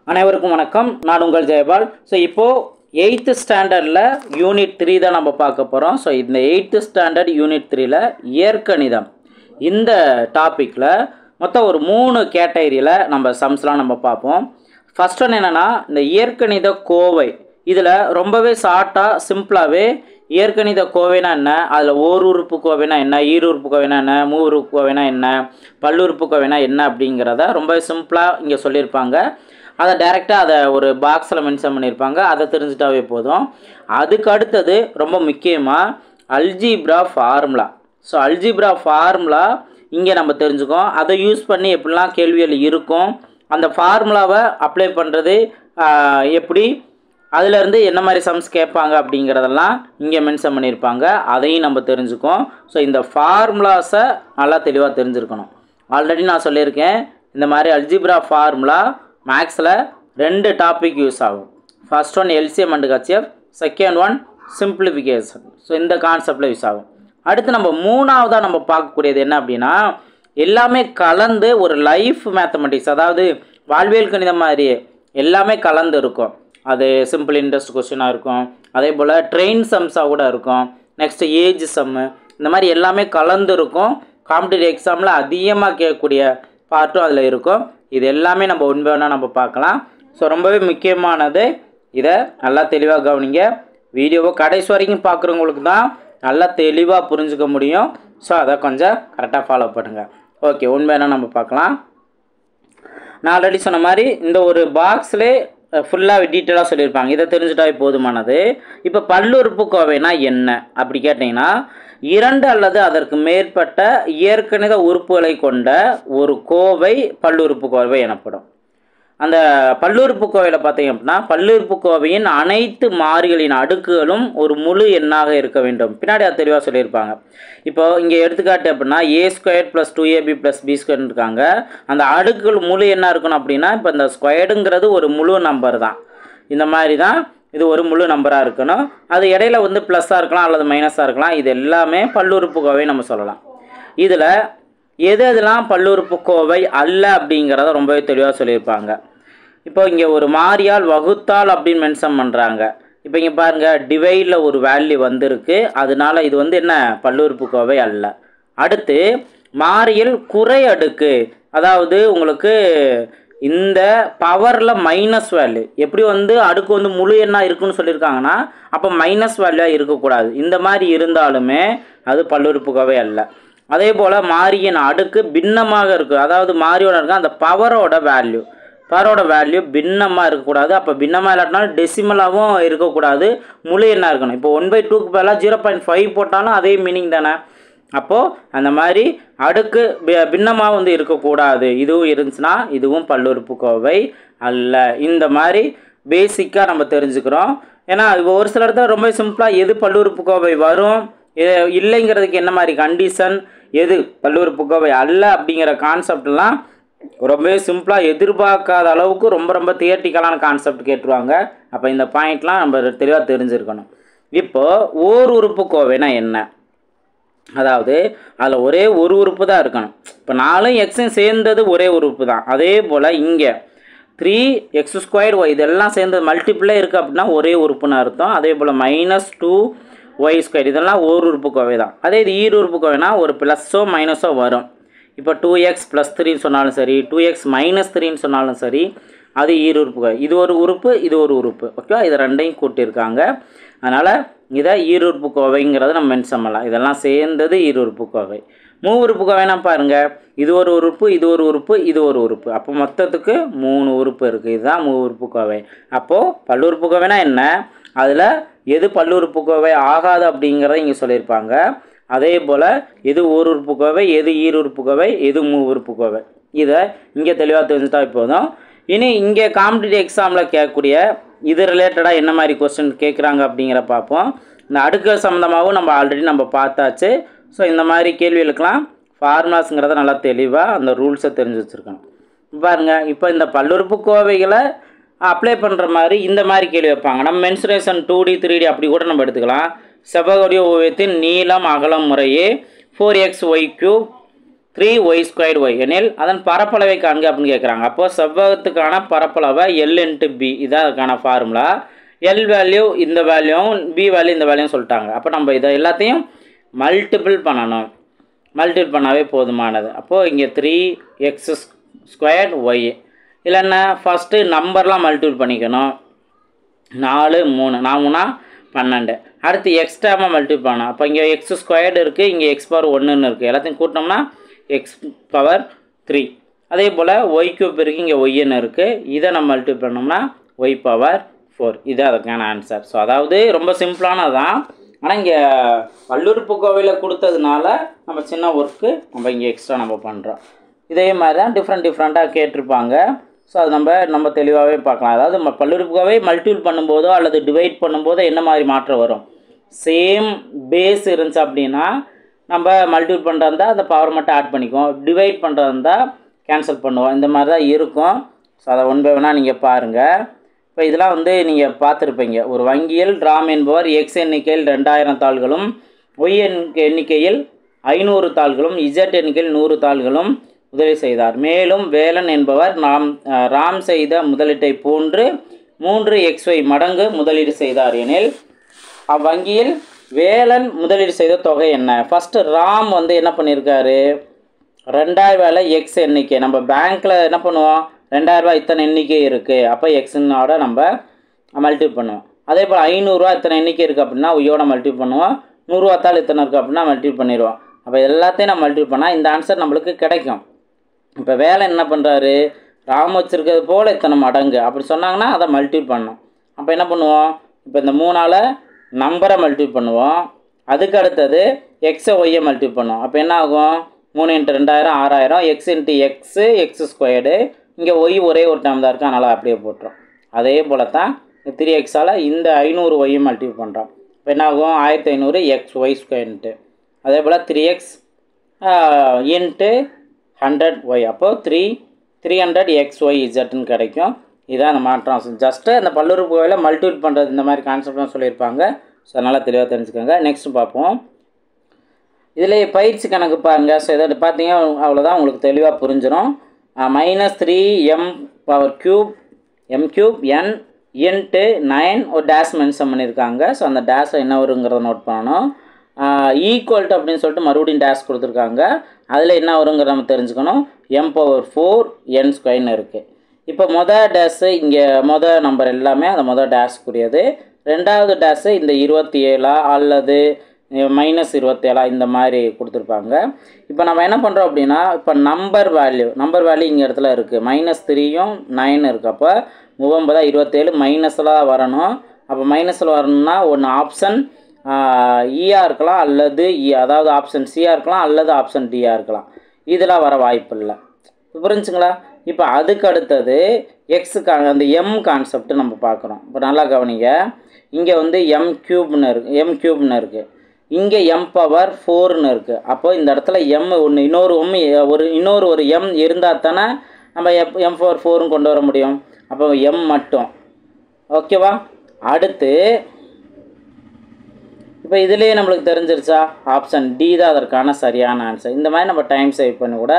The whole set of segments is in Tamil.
அனைவருக்கும் வணக்கம். நான் உங்கள் ஜெயபால். ஸோ இப்போது 8th ஸ்டாண்டர்டில் யூனிட் 3 தான் நம்ம பார்க்க போகிறோம். ஸோ இந்த 8th ஸ்டாண்டர்ட் யூனிட் 3ல் இயற்கணிதம் இந்த டாப்பிக்கில் மொத்தம் ஒரு 3 கேட்டகரியில் நம்ம சம்ஸ்லாம் நம்ம பார்ப்போம். ஃபஸ்ட் ஒன்று என்னென்னா, இந்த இயற்கணித கோவை இதில் ரொம்பவே ஷார்ட்டாக சிம்பிளாகவே இயற்கணித கோவைனா என்ன, அதில் ஓர் உறுப்பு கோவைனா என்ன, ஈருறுப்பு கோவைனா என்ன, மூவுறுப்பு கோவைனா என்ன, பல்லுறுப்பு கோவைனா என்ன அப்படிங்கிறத ரொம்பவே சிம்பிளாக இங்கே சொல்லியிருப்பாங்க. அதை டைரெக்டாக அதை ஒரு பாக்ஸில் மென்ஷன் பண்ணியிருப்பாங்க. அதை தெரிஞ்சிட்டாவே போதும். அதுக்கு அடுத்தது ரொம்ப முக்கியமாக algebra formula. So algebra formula இங்கே நம்ம தெரிஞ்சுக்கோம். அதை யூஸ் பண்ணி எப்படிலாம் கேள்விகள் இருக்கும், அந்த ஃபார்முலாவை அப்ளை பண்ணுறது எப்படி, அதிலேருந்து என்ன மாதிரி சம்ஸ் கேட்பாங்க அப்படிங்கிறதெல்லாம் இங்கே மென்ஷன் பண்ணியிருப்பாங்க. அதையும் நம்ம தெரிஞ்சுக்கோம். ஸோ இந்த ஃபார்முலாஸை நல்லா தெளிவாக தெரிஞ்சுருக்கணும். ஆல்ரெடி நான் சொல்லியிருக்கேன், இந்த மாதிரி அல்ஜீப்ரா ஃபார்முலா மேக்ஸில் 2 டாபிக் யூஸ் ஆகும். First one LCM and HF, second one simplification. So இந்த கான்செப்டில் யூஸ் ஆகும். அடுத்து நம்ம மூணாவதாக நம்ம பார்க்கக்கூடியது என்ன அப்படின்னா, எல்லாமே கலந்து ஒரு லைஃப் மேத்தமெட்டிக்ஸ், அதாவது வாழ்வியல் கணிதம் மாதிரி எல்லாமே கலந்து இருக்கும். அது சிம்பிள் இன்ட்ரெஸ்ட் கொஸ்டினாக இருக்கும், அதே போல் ட்ரெயின் சம்ஸாக கூட இருக்கும், நெக்ஸ்ட்டு ஏஜ் சம்மு, இந்த மாதிரி எல்லாமே கலந்து இருக்கும். காம்படிட்டிவ் எக்ஸாமில் அதிகமாக கேட்கக்கூடிய பார்ட்டும் அதில் இருக்கும். இது எல்லாமே நம்ம ஒன்றாக நம்ம பார்க்கலாம். ஸோ ரொம்பவே முக்கியமானது, இதை நல்லா தெளிவாக கவனிங்க. வீடியோவை கடைசி வரைக்கும் பார்க்குறவங்களுக்கு தான் நல்லா தெளிவாக புரிஞ்சுக்க முடியும். ஸோ அதை கொஞ்சம் கரெக்டாக ஃபாலோ பண்ணுங்கள். ஓகே, உண்மையான நம்ம பார்க்கலாம். நான் ஆல்ரெடி சொன்ன மாதிரி இந்த ஒரு பாக்ஸ்லே ஃபுல்லாக டீட்டெயிலாக சொல்லியிருப்பாங்க. இதை தெரிஞ்சுட்டாவே போதுமானது. இப்போ பல்லுறுப்புக்கோவைனா என்ன அப்படி கேட்டிங்கன்னா, 2 அல்லது அதற்கு மேற்பட்ட இயற்கணித உறுப்புகளை கொண்ட ஒரு கோவை பல்லுறுப்புக்கோவை எனப்படும். அந்த பல்லுறுப்புக்கோவையில் பார்த்தீங்க அப்படின்னா, பல்லுறுப்புக்கோவையின் அனைத்து மாறிகளின் அடுக்குகளும் ஒரு முழு எண்ணாக இருக்க வேண்டும். பின்னாடி அது தெளிவாக சொல்லியிருப்பாங்க. இப்போ இங்கே எடுத்துக்காட்டு அப்படின்னா, a² + 2ab + b² இருக்காங்க. அந்த அடுக்குகள் முழு எண்ணாக இருக்கணும் அப்படின்னா, இப்போ இந்த ஸ்கொயர்டுங்கிறது ஒரு முழு நம்பர் தான். இந்த மாதிரி தான் இது ஒரு முழு நம்பராக இருக்கணும். அது இடையில வந்து ப்ளஸ்ஸாக இருக்கலாம் அல்லது மைனஸாக இருக்கலாம். இது எல்லாமே பல்லுறுப்புக்கோவை நம்ம சொல்லலாம். இதில் எதெல்லாம் பல்லுறுப்புக்கோவை அல்ல அப்படிங்கிறத ரொம்பவே தெளிவாக சொல்லியிருப்பாங்க. இப்போ இங்கே ஒரு மாறியால் வகுத்தால் அப்படின்னு மென்ஷன் பண்ணுறாங்க. இப்போ இங்கே பாருங்கள், டிவைடில் ஒரு வேல்யூ வந்திருக்கு, அதனால இது வந்து என்ன, பல்லுறுப்புக்கோவை அல்ல. அடுத்து மாறியில் குறை அடுக்கு, அதாவது உங்களுக்கு இந்த பவரில் மைனஸ் வேல்யூ, எப்படி வந்து அடுக்கு வந்து முழு எண்ணாக இருக்குன்னு சொல்லியிருக்காங்கன்னா, அப்போ மைனஸ் வேல்யூவாக இருக்கக்கூடாது. இந்த மாதிரி இருந்தாலுமே அது பல்லுறுப்புக்கோவை அல்ல. அதே போல் மாறியின் அடுக்கு பின்னமாக இருக்குது, அதாவது மாறியோட இருக்க அந்த பவரோட வேல்யூ பின்னமாக இருக்கக்கூடாது. அப்போ பின்னமாக இல்லாட்டினாலும் டெசிமலாகவும் இருக்கக்கூடாது, முழு எண்ணாக இருக்கணும். இப்போ 1/2க்கு பதிலாக 0.5 போட்டாலும் அதே மீனிங் தானே. அப்போது அந்த மாதிரி அடுக்கு பின்னமாக வந்து இருக்கக்கூடாது. இதுவும் இருந்துச்சுன்னா இதுவும் பல்லுறுப்புக்கோவை அல்ல. இந்த மாதிரி பேசிக்காக நம்ம தெரிஞ்சுக்கிறோம். ஏன்னா ஒரு சில இடத்துல ரொம்ப சிம்பிளாக எது பல்லுறுப்புக்கோவை வரும், இல்லைங்கிறதுக்கு என்ன மாதிரி கண்டிஷன், எது பல்லுறுப்புக்கோவை அல்ல அப்படிங்கிற கான்செப்ட்லாம் ரொம்பவே சிம்பிளாக எதிர்பார்க்காத அளவுக்கு ரொம்ப தியரிட்டிக்கலான கான்செப்ட் கேட்டுருவாங்க. அப்போ இந்த பாயிண்ட்லாம் நம்ம தெளிவாக தெரிஞ்சுருக்கணும். இப்போது ஓர் உறுப்புக்கோவைனா என்ன, அதாவது அதில் ஒரே ஒரு உறுப்பு தான் இருக்கணும். இப்போ 4 எக்ஸும் சேர்ந்தது ஒரே உறுப்பு தான். அதே போல் இங்கே 3x² y இதெல்லாம் சேர்ந்து மல்டிப்புளே இருக்குது அப்படின்னா ஒரே உறுப்புன்னு அர்த்தம். அதே போல் -2y² இதெல்லாம் ஓர் உறுப்புக்கோவை தான். அதே இது ஈருறுப்புக்கோவைனா ஒரு ப்ளஸ்ஸோ மைனஸோ வரும். இப்போ 2x + 3 சொன்னாலும் சரி, 2x - 3 சொன்னாலும் சரி, அது ஈருறுப்புக்கோவை. இது ஒரு உறுப்பு, இது ஒரு உறுப்பு. ஓகே, இதை ரெண்டையும் கூட்டியிருக்காங்க. அதனால் இதை ஈருறுப்புக்கோவைங்கிறத நம்ம மென்ஷன் பண்ணலாம். இதெல்லாம் சேர்ந்தது ஈருறுப்புக்கோவை. மூவுறுப்புக்கோவைனா பாருங்கள், இது ஒரு உறுப்பு, இது ஒரு உறுப்பு, இது ஒரு உறுப்பு. அப்போ மொத்தத்துக்கு 3 உறுப்பு இருக்குது. இதுதான் மூவுறுப்புக்கோவை. அப்போது பல்லுறுப்புக்கோவைனா என்ன, அதில் எது பல்லுறுப்புக்கோவை ஆகாது அப்படிங்கிறத இங்கே சொல்லியிருப்பாங்க. அதே போல் எது ஓர் உறுப்புக்கோவை, எது ஈருறுப்புக்கோவை, எது மூவுறுப்புக்கோவை, இதை இங்கே தெளிவாக தெரிஞ்சுட்டா போதும். இனி இங்கே காம்படிட்டிவ் எக்ஸாமில் கேட்கக்கூடிய இது ரிலேட்டடாக என்ன மாதிரி கொஸ்டின் கேட்குறாங்க அப்படிங்கிற பார்ப்போம். இந்த அடுக்குகள் சம்மந்தமாகவும் நம்ம ஆல்ரெடி நம்ம பார்த்தாச்சு. ஸோ இந்த மாதிரி கேள்விகளுக்கெல்லாம் ஃபார்முலாஸுங்கிறத நல்லா தெளிவாக அந்த ரூல்ஸை தெரிஞ்சு வச்சுருக்கணும். பாருங்கள், இப்போ இந்த பல்லுறுப்புக்கோவைகளை அப்ளை பண்ணுற மாதிரி இந்த மாதிரி கேள்வி வைப்பாங்க. நம்ம மென்சுரேஷன் 2D 3D அப்படி கூட நம்ம எடுத்துக்கலாம். செவ்வக வடிவ ஓவியத்தின் நீளம் அகலம் முறையே 4xy³ 3y² எனில் அதன் பரப்பளவை காண்க அப்படின்னு கேட்குறாங்க. அப்போது செவ்வகத்துக்கான பரப்பளவை L × B இதான் அதுக்கான ஃபார்முலா. L வேல்யூ இந்த வேல்யூவும் B வேல்யூ இந்த வேல்யூவும் சொல்லிட்டாங்க. அப்போ நம்ம இதை எல்லாத்தையும் மல்டிபிள் பண்ணணும். மல்டிபிள் பண்ணாவே போதுமானது. அப்போது இங்கே 3x² இல்லைன்னா ஃபஸ்ட்டு நம்பர்லாம் மல்டிபிள் பண்ணிக்கணும். 4 3 4 12. அடுத்து எக்ஸ் டேர்மாக மல்டிபிள் பண்ணணும். அப்போ இங்கே x² இருக்குது, இங்கே x⁻1 இருக்குது. எல்லாத்தையும் கூட்டினோம்னா x⁻3. அதே போல் y³ இருக்குது, இங்கே yn இருக்குது. இதை நம்ம மல்டிபிள் பண்ணோம்னா y⁻4. இது அதுக்கான ஆன்சர். ஸோ அதாவது ரொம்ப சிம்பிளானதான். ஆனால் இங்கே பல்லுறுப்புக்கோவையில் கொடுத்ததுனால நம்ம சின்ன ஒர்க்கு நம்ம இங்கே எக்ஸ்ட்ரா நம்ம பண்ணுறோம். இதே மாதிரி தான் டிஃப்ரெண்ட்டாக கேட்டிருப்பாங்க. ஸோ அது நம்ம தெளிவாகவே பார்க்கலாம். அதாவது நம்ம பல்லுறுப்புக்கோவை மல்டிபிள் பண்ணும்போதோ அல்லது டிவைட் பண்ணும்போதோ என்ன மாதிரி மாற்றம் வரும். சேம் பேஸ் இருந்துச்சு அப்படின்னா நம்ம மல்டிபிள் பண்ணுறதா அந்த பவர் மட்டும் ஆட் பண்ணிக்குவோம். டிவைட் பண்ணுறதா கேன்சல் பண்ணுவோம். இந்த மாதிரி தான் இருக்கும். ஸோ அதை ஒன் பை ஒன்னாக நீங்கள் பாருங்கள். இப்போ இதெல்லாம் நீங்கள் பார்த்துருப்பீங்க. ஒரு வங்கியில் ராம் என்பவர் எக்ஸ் எண்ணிக்கையில் 2000 தாள்களும் ஒய் எண்ணிக்கையில் 500 தாள்களும் இசட் எண்ணிக்கையில் 100 தாள்களும் முதலீடு செய்தார். மேலும் வேலன் என்பவர் ராம் செய்த முதலீட்டை போன்று 3xy மடங்கு முதலீடு செய்தார் எனில் அவ்வங்கியில் வேலன் முதலீடு செய்த தொகை என்ன? ஃபஸ்ட்டு ராம் என்ன பண்ணியிருக்காரு, 2000 எக்ஸ் எண்ணிக்கை. நம்ம பேங்க்கில் என்ன பண்ணுவோம், 2000 இத்தனை எண்ணிக்கை இருக்குது, அப்போ எக்ஸுனோட நம்ம மல்டிபிள் பண்ணுவோம். அதே போல் 500 இத்தனை எண்ணிக்கை இருக்குது அப்படின்னா ஒய்யோட மல்டிபிள் பண்ணுவோம். 100 தாள் இத்தனை இருக்குது அப்படின்னா மல்டிபிள் பண்ணிடுவோம். அப்போ எல்லாத்தையும் நம்ம மல்டிபிள் பண்ணால் இந்த ஆன்சர் நம்மளுக்கு கிடைக்கும். இப்போ வேலை என்ன பண்ணுறாரு, ராம் வச்சுருக்கிறது போல் இத்தனை மடங்கு அப்படி சொன்னாங்கன்னா அதை மல்டிபிள் பண்ணணும். அப்போ என்ன பண்ணுவோம், இப்போ இந்த 3ஆல் நம்பரை மல்டிபிள் பண்ணுவோம். அதுக்கு அடுத்தது எக்ஸை ஒய்யை மல்டிபிள் பண்ணுவோம். அப்போ என்ன ஆகும், 3 × 2000 6000, எக்ஸ் × எக்ஸு x². இங்கே ஒய் ஒரே ஒரு டைம் தான் இருக்குது, அதனால் அப்படியே போட்டுரும். அதே போல் தான் 3x இந்த 500 ஒய்யை மல்டிபிள் பண்ணுறோம். இப்போ என்ன ஆகும், 1500 xy². அதே போல் 3x × 100y. அப்போது 300 xyzன்னு கிடைக்கும். இதான் அந்த மாற்றம். ஜஸ்ட்டு அந்த பல்லுறுப்புக்கோவையில் மல்டிபிள் பண்ணுறது இந்த மாதிரி கான்செப்ட்லாம் சொல்லியிருப்பாங்க. ஸோ அதனால் தெளிவாக தெரிஞ்சுக்கோங்க. நெக்ஸ்ட் பார்ப்போம். இதில் பயிற்சி கணக்கு பாருங்கள். ஸோ இதை பார்த்தீங்க அவ்வளோதான், உங்களுக்கு தெளிவாக புரிஞ்சிடும். -3m³ m³ n × 9 ஒரு டேஷ் மென்ஷன் பண்ணியிருக்காங்க. ஸோ அந்த டேஷை என்ன வருங்கிறத நோட் பண்ணணும். ஈக்குவல் டு அப்படின்னு சொல்லிட்டு மறுபடியும் டேஷ் கொடுத்துருக்காங்க. அதில் என்ன வருங்கிறத நம்ம தெரிஞ்சுக்கணும். m⁴ n² இருக்குது. இப்போ மொதல் டேஷு இங்கே மொதல் நம்பர் எல்லாமே அந்த மொதல் டேஷுக்குரியது. ரெண்டாவது டேஷு இந்த 27 அல்லது -27 இந்த மாதிரி கொடுத்துருப்பாங்க. இப்போ நம்ம என்ன பண்ணுறோம் அப்படின்னா, இப்போ நம்பர் வேல்யூ இங்கே இடத்துல இருக்குது. -3யும் 9 இருக்குது. அப்போ 39 27 மைனஸில் வரணும். அப்போ மைனஸில் வரணும்னா ஒன்று ஆப்ஷன் ஈயாக இருக்கலாம் அல்லது அதாவது ஆப்ஷன் சியாக இருக்கலாம் அல்லது ஆப்ஷன் டியாக இருக்கலாம். இதெல்லாம் வர வாய்ப்பு இல்லை. புரிஞ்சுங்களா? இப்போ அதுக்கு அடுத்தது எக்ஸுக்கான அந்த எம் கான்செப்ட் நம்ம பார்க்குறோம். இப்போ நல்லா கவனிங்க. இங்கே m³ இருக்குது. இங்கே m⁴ இருக்குது. அப்போ இந்த இடத்துல m ஒன்று இன்னொரு ஒரு m இருந்தால் தானே நம்ம m⁴ கொண்டு வர முடியும். அப்போ m மட்டும். ஓகேவா? அடுத்து இப்போ இதுலேயே நம்மளுக்கு தெரிஞ்சிருச்சா, ஆப்ஷன் டி தான் அதற்கான சரியான ஆன்சர். இந்த மாதிரி நம்ம டைம் சேவ் பண்ணி கூட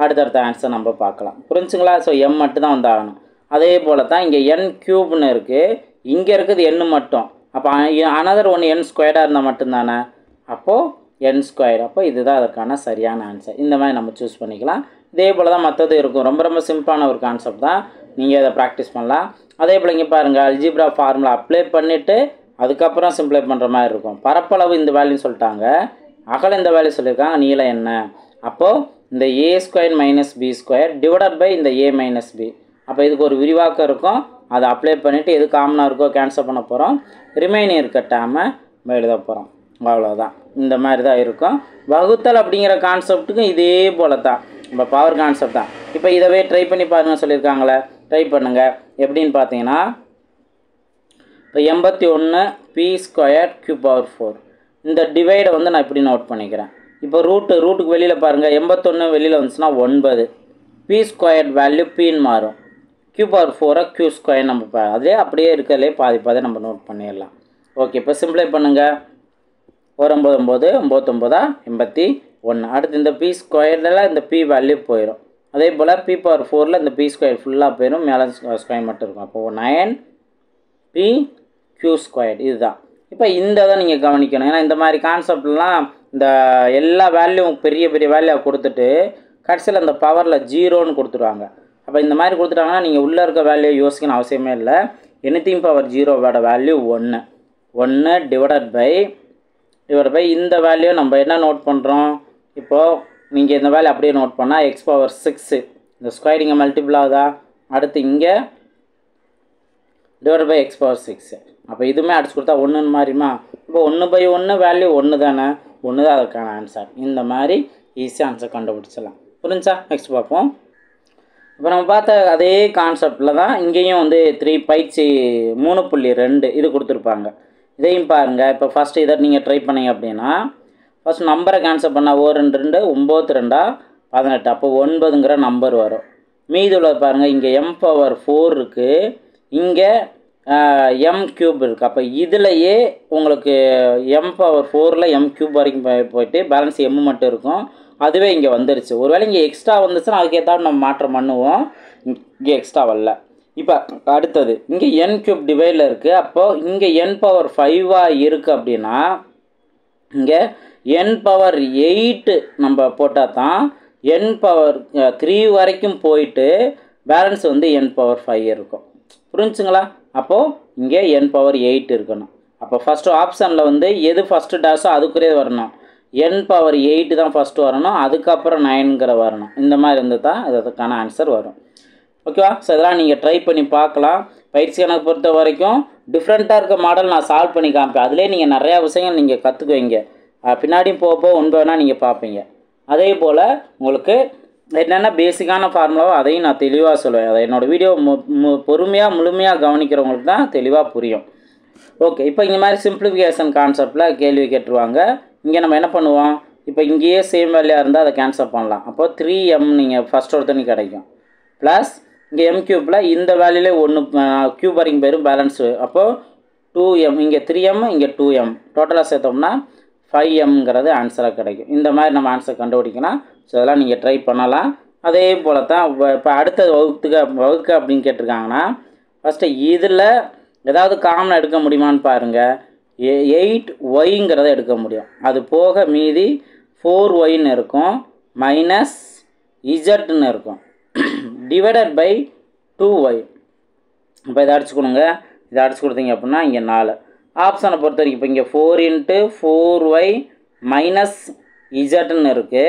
அடுத்தடுத்த ஆன்சர் நம்ம பார்க்கலாம். புரிஞ்சுங்களா? ஸோ m மட்டும் தான் வந்தாகணும். அதே போல் தான் இங்கே n³ இருக்குது. இங்கே இருக்குது n மட்டும். அப்போ அனதர் ஒன்று n² இருந்தால் மட்டும்தானே. அப்போது n². அப்போ இதுதான் அதற்கான சரியான ஆன்சர். இந்த மாதிரி நம்ம சூஸ் பண்ணிக்கலாம். இதே போல் தான் மற்றது இருக்கும். ரொம்ப ரொம்ப சிம்பிளான ஒரு கான்செப்ட் தான். நீங்கள் அதை ப்ராக்டிஸ் பண்ணலாம். அதே போல் இங்கே பாருங்கள், அல்ஜிப்ரா ஃபார்முலா அப்ளை பண்ணிவிட்டு அதுக்கப்புறம் சிம்பிளை பண்ணுற மாதிரி இருக்கும். பரப்பளவு இந்த வேல்யூன்னு சொல்லிட்டாங்க, அகலம் இந்த வேல்யூ சொல்லியிருக்காங்க, நீளம் என்ன. அப்போது இந்த a² - b² டிவைடட் பை இந்த a - b. அப்போ இதுக்கு ஒரு விரிவாக்கம் இருக்கும். அதை அப்ளை பண்ணிவிட்டு எது காமனாக இருக்கோ கேன்சல் பண்ண போகிறோம். ரிமைனிங் இருக்க டேமை நம்ம எழுத போகிறோம். அவ்வளோதான். இந்த மாதிரி தான் இருக்கும். வகுத்தல் அப்படிங்கிற கான்செப்ட்டுக்கும் இதே போல தான், நம்ம பவர் கான்செப்ட் தான். இப்போ இதவே ட்ரை பண்ணி பாருங்கள் சொல்லியிருக்காங்களே, ட்ரை பண்ணுங்கள். எப்படின்னு பார்த்தீங்கன்னா, இப்போ 81 p² q⁴ இந்த டிவைடை நான் இப்படி நோட் பண்ணிக்கிறேன். இப்போ ரூட்டுக்கு வெளியில் பாருங்கள், 81 வெளியில் வந்துச்சுன்னா 9. p² வேல்யூ pன்னு மாறும். q⁴ q² நம்ம அதே அப்படியே இருக்கிறதுலே பாதி நம்ம நோட் பண்ணிடலாம். ஓகே, இப்போ சிம்பிளை பண்ணுங்கள். 9 9 89 1. அடுத்து இந்த பி ஸ்கொயரில் இந்த பி வேல்யூ போயிடும். அதே போல் பி பவர் 4ல் இந்த பி ஸ்கொயர் ஃபுல்லாக போயிடும், மேலே ஸ்கொயர் மட்டும் இருக்கும். அப்போது 9p q ஸ்கொயர் இதுதான். இப்போ இந்த தான் நீங்கள் கவனிக்கணும். ஏன்னா இந்த மாதிரி கான்செப்ட்லாம் இந்த எல்லா வேல்யூவும் பெரிய பெரிய வேல்யூ கொடுத்துட்டு கடைசியில் அந்த பவரில் 0ன்னு கொடுத்துருவாங்க. அப்போ இந்த மாதிரி கொடுத்துட்டாங்கன்னா நீங்கள் உள்ளே இருக்க வேல்யூ யோசிக்கணும் அவசியமே இல்லை. எனிதிங் பவர் 0வோட வேல்யூ 1 டிவைடட் பை இந்த வேல்யூ நம்ம என்ன நோட் பண்ணுறோம். இப்போது நீங்கள் இந்த வேல்யூ அப்படியே நோட் பண்ணால் x பவர் 6 இந்த ஸ்கொயர் இங்கே மல்டிபிள் ஆகுதா. அடுத்து இங்கே டிவைட் பை x பவர் 6. அப்போ இதுவுமே அடிச்சு கொடுத்தா 1ன்னு மாறிமா. இப்போ 1/1 வேல்யூ 1 தானே, 1 தான் அதுக்கான ஆன்சர். இந்த மாதிரி ஈஸியாக ஆன்சர் கண்டுபிடிச்சலாம். புரிஞ்சா? நெக்ஸ்ட் பார்ப்போம். இப்போ நம்ம பார்த்த அதே கான்செப்டில் தான் இங்கேயும் வந்து 3 பயிற்சி 3.2 இது கொடுத்துருப்பாங்க. இதையும் பாருங்கள். இப்போ ஃபஸ்ட்டு இதை நீங்கள் ட்ரை பண்ணிங்க அப்படின்னா ஃபஸ்ட் நம்பரை கேன்சல் பண்ணால் 2 2 9 2 18. அப்போ 9ங்கிற நம்பர் வரும். மீதி உள்ளது பாருங்கள், இங்கே m பவர் 4 இருக்குது, இங்கே m க்யூப் இருக்குது. அப்போ இதுலையே உங்களுக்கு m பவர் 4ல் m க்யூப் வரைக்கும் போயிட்டு பேலன்ஸ் m மட்டும் இருக்கும். அதுவே இங்கே வந்துருச்சு. ஒருவேளை இங்கே எக்ஸ்ட்ரா வந்துச்சுன்னா அதுக்கேற்றாலும் நம்ம மாற்றம் பண்ணுவோம். இங்கே எக்ஸ்ட்ரா வரல. இப்போ அடுத்தது இங்கே n க்யூப் டிவைடில் இருக்குது. அப்போது இங்கே n பவர் 5ஆக இருக்குது அப்படின்னா இங்கே n பவர் 8 நம்ம போட்டால் தான் n பவர் 3 வரைக்கும் போயிட்டு பேலன்ஸ் வந்து n பவர் 5 இருக்கும். புரிஞ்சுங்களா? அப்போது இங்கே n பவர் 8 இருக்கணும். அப்போ ஃபஸ்ட்டு ஆப்ஷனில் வந்து எது ஃபஸ்ட்டு டேஸோ அதுக்குரிய வரணும். n பவர் 8 தான் ஃபஸ்ட்டு வரணும், அதுக்கப்புறம் 9ங்கிற வரணும். இந்த மாதிரி இருந்து தான் அதுக்கான ஆன்சர் வரும். ஓகேவா? ஸோ இதெல்லாம் நீங்கள் ட்ரை பண்ணி பார்க்கலாம். பயிற்சி கணக்கு பொறுத்த வரைக்கும் டிஃப்ரெண்ட்டாக இருக்க மாடல் நான் சால்வ் பண்ணி காமிப்பேன். அதிலே நீங்கள் நிறையா விஷயங்கள் நீங்கள் கற்றுக்குவீங்க. பின்னாடியும் போக ஒன்று வேணால் நீங்கள் பார்ப்பீங்க. அதே போல் உங்களுக்கு என்னென்ன பேசிக்கான ஃபார்முலாவோ அதையும் நான் தெளிவாக சொல்லுவேன். அதை என்னோடய வீடியோ பொறுமையாக முழுமையாக கவனிக்கிறவங்களுக்கு தான் தெளிவாக புரியும். ஓகே, இப்போ இந்த மாதிரி சிம்பிளிஃபிகேஷன் கான்செப்டில் கேள்வி கேட்டுருவாங்க. இங்கே நம்ம என்ன பண்ணுவோம், இப்போ இங்கேயே சேம் வேல்யூவாக இருந்தால் அதை கேன்சல் பண்ணலாம். அப்போது 3m நீங்கள் ஃபஸ்ட் ஒருத்தனி கிடைக்கும். ப்ளஸ் இங்கே m க்யூப்பில் இந்த வேல்யூலே 1 க்யூப் வரைக்கும் போயிடும் பேலன்ஸு. அப்போது 2m, இங்கே 3m, இங்கே 2m, டோட்டலாக சேர்த்தோம்னா 5mங்கிறது ஆன்சராக கிடைக்கும். இந்த மாதிரி நம்ம ஆன்சர் கண்டுபிடிக்கலாம். ஸோ அதெல்லாம் நீங்கள் ட்ரை பண்ணலாம். அதே போல் தான் இப்போ அடுத்தது வகுக்க அப்படின்னு கேட்டிருக்காங்கன்னா ஃபஸ்ட்டு இதில் ஏதாவது காமனாக எடுக்க முடியுமான்னு பாருங்கள். 8yங்கிறத எடுக்க முடியும். அது போக மீதி 4yன்னு இருக்கும், மைனஸ் zன்னு இருக்கும், டிவைடட் பை 2y. இப்போ இதை அடிச்சு கொடுங்க. இதை அடிச்சு கொடுத்தீங்க அப்படின்னா இங்கே 4. ஆப்ஷனை பொறுத்த வரைக்கும் இப்போ இங்கே 4 × 4y மைனஸ் zன்னு இருக்குது.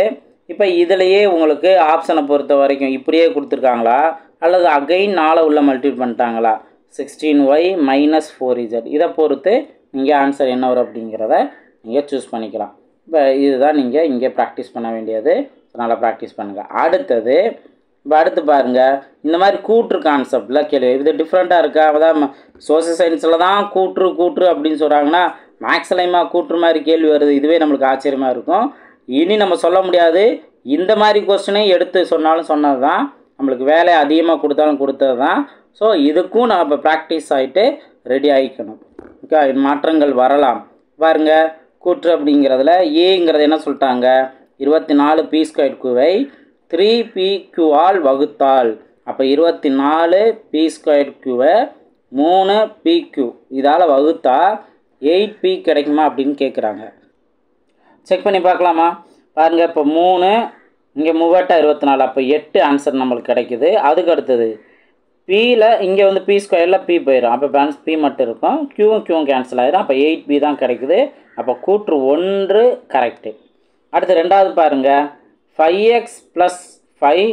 இப்போ இதிலையே உங்களுக்கு ஆப்ஷனை பொறுத்த வரைக்கும் இப்படியே கொடுத்துருக்காங்களா அல்லது அகைன் 4 உள்ள மல்டிபிள் பண்ணிட்டாங்களா, 16y மைனஸ் 4z. இதை பொறுத்து நீங்கள் ஆன்சர் என்ன வரும் அப்படிங்கிறத நீங்கள் சூஸ் பண்ணிக்கலாம். இப்போ இதுதான் நீங்கள் இங்கே ப்ராக்டிஸ் பண்ண வேண்டியது. நல்லா ப்ராக்டிஸ் பண்ணுங்கள். அடுத்தது இப்போ அடுத்து பாருங்கள், இந்த மாதிரி கூற்று கான்செப்டில் கேள்வி இது டிஃப்ரெண்ட்டாக இருக்கா. அதான் சோசியல் சயின்ஸில் தான் கூற்று அப்படின்னு சொல்கிறாங்கன்னா மேக்ஸ்லைமா கூற்று மாதிரி கேள்வி வருது. இதுவே நம்மளுக்கு ஆச்சரியமாக இருக்கும். இனி நம்ம சொல்ல முடியாது. இந்த மாதிரி கொஸ்டினை எடுத்து சொன்னாலும் சொன்னது தான், நம்மளுக்கு வேலை அதிகமாக கொடுத்தாலும் கொடுத்தது தான். ஸோ இதுக்கும் நம்ம ப்ராக்டிஸ் ஆகிட்டு ரெடி ஆகிக்கணும். ஓகே, மாற்றங்கள் வரலாம். பாருங்கள், கூற்று அப்படிங்கிறதுல ஏங்கிறது என்ன சொல்லிட்டாங்க, 24p²வை 3pq ஆல் வகுத்தால். அப்போ 24p²வை 3pq இதால் வகுத்தா 8p கிடைக்குமா அப்படின்னு கேட்குறாங்க. செக் பண்ணி பார்க்கலாமா? பாருங்கள், இப்போ 3 இங்கே 3 24, அப்போ 8 ஆன்சர் நம்மளுக்கு கிடைக்குது. அதுக்கு அடுத்தது பியில் இங்கே வந்து p² p போயிடும். அப்போ பேலன்ஸ் p மட்டும் இருக்கும், q கேன்சல் ஆகிடும். அப்போ 8p தான் கிடைக்குது. அப்போ கூற்று 1 கரெக்டு. அடுத்து ரெண்டாவது பாருங்கள், 5x + 5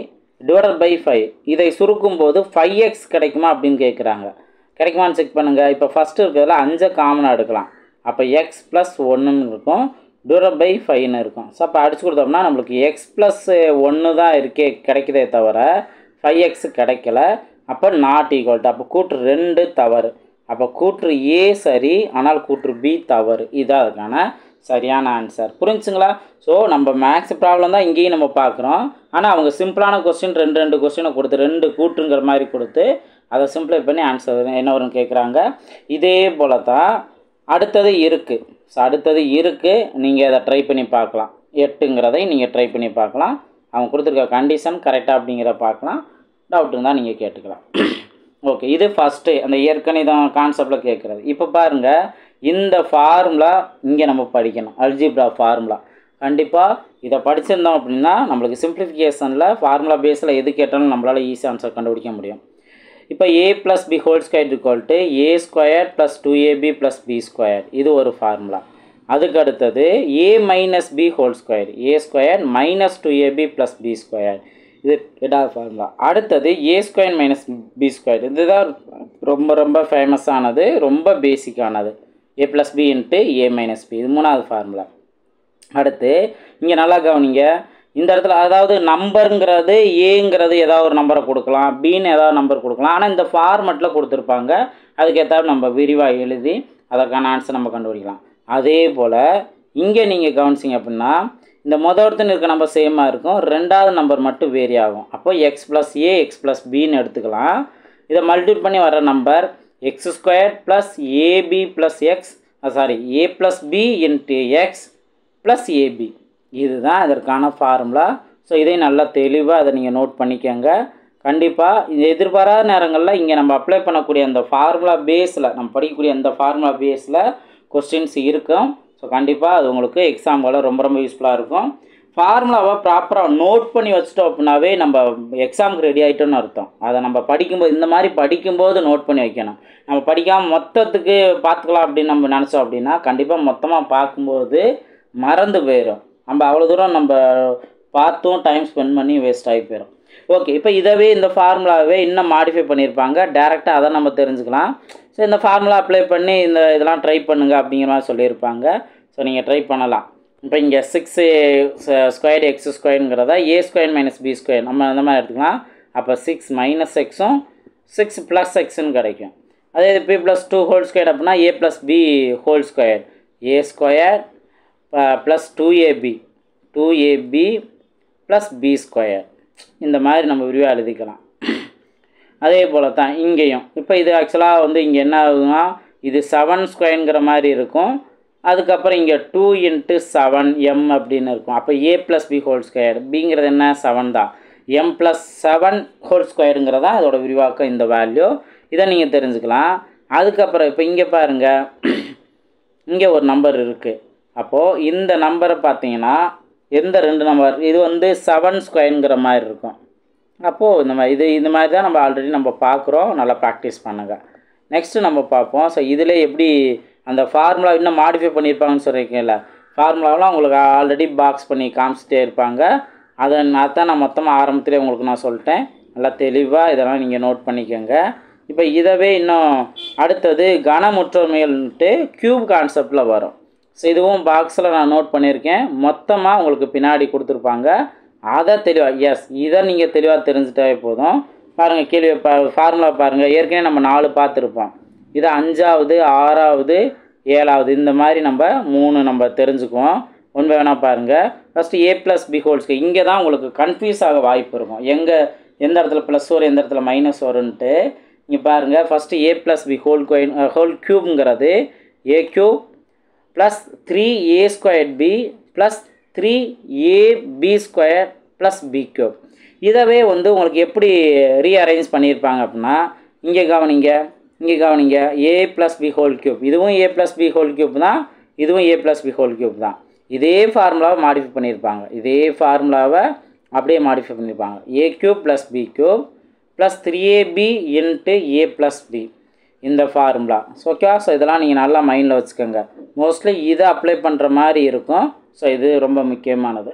டிவைடட் பை 5 இதை சுருக்கும் போது 5x கிடைக்குமா அப்படின்னு கேட்குறாங்க. கிடைக்குமான்னு செக் பண்ணுங்கள். இப்போ ஃபஸ்ட்டு இருக்கிறதுல 5 காமனாக எடுக்கலாம். அப்போ x + 1ன்னு இருக்கும், டிவைடட் பை 5ன்னு இருக்கும். ஸோ அப்போ அடிச்சு கொடுத்தோம்னா நம்மளுக்கு x + 1 தான் கிடைக்குதே தவிர 5x கிடைக்கல. அப்போ நாட் ஈக்குவல். அப்போ கூற்று 2 தவறு. அப்போ கூற்று A சரி, ஆனால் கூற்று B தவறு. இதுதான் அதுக்கான சரியான ஆன்சர். புரிஞ்சுங்களா? ஸோ நம்ம மேக்ஸ் ப்ராப்ளம் தான் இங்கேயும் நம்ம பார்க்குறோம். ஆனால் அவங்க சிம்பிளான கொஸ்டின் 2 கொஸ்டினை கொடுத்து 2 கூற்றுங்கிற மாதிரி கொடுத்து அதை சிம்பிளை பண்ணி ஆன்சர் என்ன வரும்னு கேட்குறாங்க. இதே போல் தான் அடுத்தது இருக்குது. ஸோ அடுத்தது இருக்குது, நீங்கள் அதை ட்ரை பண்ணி பார்க்கலாம். 8ங்கிறதை நீங்கள் ட்ரை பண்ணி பார்க்கலாம். அவங்க கொடுத்துருக்க கண்டிஷன் கரெக்டாக அப்படிங்கிற பார்க்கலாம். டவுட் இருந்தால் நீங்கள் கேட்டுக்கலாம். ஓகே, இது ஃபஸ்ட்டு அந்த இயற்கணிதம் கான்செப்டில் கேட்குறது. இப்போ பாருங்கள், இந்த ஃபார்முலா இங்கே நம்ம படிக்கணும். அல்ஜிப்ரா ஃபார்முலா கண்டிப்பாக இதை படிச்சிருந்தோம் அப்படின்னா நம்மளுக்கு சிம்பிளிஃபிகேஷனில் ஃபார்முலா பேஸில் எது கேட்டாலும் நம்மளால் ஈஸி ஆன்சர் கண்டுபிடிக்க முடியும். இப்போ a + b whole square = a² + 2ab + b², இது ஒரு ஃபார்முலா. அதுக்கு அடுத்தது a - b whole square, a² - 2ab + b², இது ரெண்டாவது ஃபார்முலா. அடுத்தது a² - b², இதுதான் ரொம்ப ரொம்ப ஃபேமஸானது, ரொம்ப பேசிக்கானது. a + b × a - b, இது மூணாவது ஃபார்முலா. அடுத்து இங்கே நல்லா கவனிங்க, இந்த இடத்துல அதாவது நம்பருங்கிறது ஏங்கிறது ஏதாவது ஒரு நம்பரை கொடுக்கலாம், பின்னு ஏதாவது நம்பர் கொடுக்கலாம். ஆனால் இந்த ஃபார்மெட்டில் கொடுத்துருப்பாங்க, அதுக்கேற்றாலும் நம்ம விரிவாக எழுதி அதற்கான ஆன்சர் நம்ம கண்டுபிடிக்கலாம். அதே போல் இங்கே நீங்கள் கவனிச்சிங்க அப்படின்னா இந்த ஒருத்தன் இருக்க நம்பர் சேமாக இருக்கும், ரெண்டாவது நம்பர் மட்டும் வேரி ஆகும். அப்போ x + a x + bன்னு எடுத்துக்கலாம். இதை மல்டிபிள் பண்ணி வர number x² + ab + x a + b × x + ab, இதுதான் இதற்கான ஃபார்முலா. ஸோ இதை நல்லா தெளிவாக அதை நீங்கள் நோட் பண்ணிக்கோங்க. கண்டிப்பாக இந்த எதிர்பாராத நேரங்களில் இங்கே நம்ம அப்ளை பண்ணக்கூடிய அந்த ஃபார்முலா பேஸில் நம்ம படிக்கக்கூடிய அந்த ஃபார்முலா பேஸில் கொஸ்டின்ஸ் இருக்கும். ஸோ கண்டிப்பாக அது உங்களுக்கு எக்ஸாம்களில் ரொம்ப ரொம்ப யூஸ்ஃபுல்லாக இருக்கும். ஃபார்முலாவை ப்ராப்பராக நோட் பண்ணி வச்சுட்டோம் அப்படின்னாவே நம்ம எக்ஸாமுக்கு ரெடி ஆகிட்டோன்னு அர்த்தம். அதை நம்ம படிக்கும்போது இந்த மாதிரி படிக்கும்போது நோட் பண்ணி வைக்கணும். நம்ம படிக்காமல் மொத்தத்துக்கு பார்த்துக்கலாம் அப்படின்னு நம்ம நினச்சோம் அப்படின்னா கண்டிப்பாக மொத்தமாக பார்க்கும்போது மறந்து போயிடும். நம்ம அவ்வளோ தூரம் நம்ம பார்த்தும் டைம் ஸ்பெண்ட் பண்ணி வேஸ்ட் ஆகி போயிடும். ஓகே, இப்போ இதவே இந்த ஃபார்முலாவே இன்னும் மாடிஃபை பண்ணியிருப்பாங்க, டேரெக்டாக அதை நம்ம தெரிஞ்சுக்கலாம். ஸோ இந்த ஃபார்முலா அப்ளை பண்ணி இதெல்லாம் ட்ரை பண்ணுங்க அப்படிங்கிற மாதிரி சொல்லியிருப்பாங்க. ஸோ நீங்கள் ட்ரை பண்ணலாம். இப்போ இங்கே 6² x²ங்கிறத a² - b² நம்ம அந்த மாதிரி எடுத்துக்கலாம். அப்போ 6 - x-ம் 6 + x-ன்னு கிடைக்கும். அதே இது p + 2 ஹோல் ஸ்கொயர் அப்படின்னா a + b whole square, a² + 2ab + b², இந்த மாதிரி நம்ம விரிவாக எழுதிக்கலாம். அதே போல் தான் இங்கேயும். இப்போ இது ஆக்சுவலாக வந்து இங்கே என்ன ஆகுதுன்னா இது 7² மாதிரி இருக்கும். அதுக்கப்புறம் இங்கே 2 × 7m அப்படின்னு இருக்கும். அப்போ a + b ஹோல் ஸ்கொயர், பிங்கிறது என்ன 7 தான், m + 7 ஹோல் ஸ்கொயருங்கிறதா அதோட விரிவாக்கம் இந்த வேல்யூ. இதை நீங்கள் தெரிஞ்சுக்கலாம். அதுக்கப்புறம் இப்போ இங்கே பாருங்கள், இங்கே ஒரு நம்பர் இருக்குது. அப்போது இந்த நம்பரை பார்த்தீங்கன்னா எந்த 2 நம்பர், இது வந்து 7² மாதிரி இருக்கும். அப்போது இந்த மாதிரி தான் நம்ம ஆல்ரெடி நம்ம பார்க்குறோம். நல்லா ப்ராக்டிஸ் பண்ணுங்கள். நெக்ஸ்ட்டு நம்ம பார்ப்போம். ஸோ இதில் எப்படி அந்த ஃபார்முலா இன்னும் மாடிஃபை பண்ணியிருப்பாங்கன்னு சொல்லியிருக்கேன்ல, ஃபார்முலாவெலாம் உங்களுக்கு ஆல்ரெடி பாக்ஸ் பண்ணி காமிச்சிட்டே இருப்பாங்க. அதான் நான் மொத்தமாக ஆரம்பத்திலே உங்களுக்கு நான் சொல்லிட்டேன். நல்லா தெளிவாக இதெல்லாம் நீங்கள் நோட் பண்ணிக்கோங்க. இப்போ இதவே இன்னும் அடுத்தது கனமுற்றமைகள்ன்ட்டு க்யூப் கான்செப்டில் வரும். ஸோ இதுவும் பாக்ஸில் நான் நோட் பண்ணியிருக்கேன். மொத்தமாக உங்களுக்கு பின்னாடி கொடுத்துருப்பாங்க. அதை தெளிவாக இதை நீங்கள் தெளிவாக தெரிஞ்சுட்டாவே போதும். பாருங்கள், கேள்வி ஃபார்முலா பாருங்கள். ஏற்கனவே நம்ம 4 பார்த்துருப்போம். இது 5வது 6வது 7வது இந்த மாதிரி நம்ம 3 நம்ம தெரிஞ்சுக்குவோம். ஒன்று வேணால் பாருங்கள். First a + b whole square, இங்கே தான் உங்களுக்கு கன்ஃபியூஸ் ஆக வாய்ப்பு இருக்கும். எந்த இடத்துல ப்ளஸ் வரும் எந்த இடத்துல மைனஸ் வரும்ன்ட்டு. இங்கே பாருங்கள், ஃபஸ்ட்டு a + b ஹோல் க்யூப்ங்கிறது a³ + 3a² b + 3ab² + b³. இதவே வந்து உங்களுக்கு எப்படி ரீஅரேஞ்ச் பண்ணியிருப்பாங்க அப்படின்னா இங்கே கவனிங்க a + b ஹோல் க்யூப், இதுவும் a + b ஹோல் க்யூப் தான், இதுவும் a + b ஹோல் க்யூப் தான். இதே ஃபார்முலாவை மாடிஃபை பண்ணியிருப்பாங்க. இதே ஃபார்முலாவை அப்படியே மாடிஃபை பண்ணியிருப்பாங்க. a³ + b³ + 3ab × a + b, இந்த ஃபார்முலா. ஓகே, ஸோ இதெல்லாம் நீங்கள் நல்லா மைண்டில் வச்சுக்கோங்க. மோஸ்ட்லி இதை அப்ளை பண்ணுற மாதிரி இருக்கும். ஸோ இது ரொம்ப முக்கியமானது.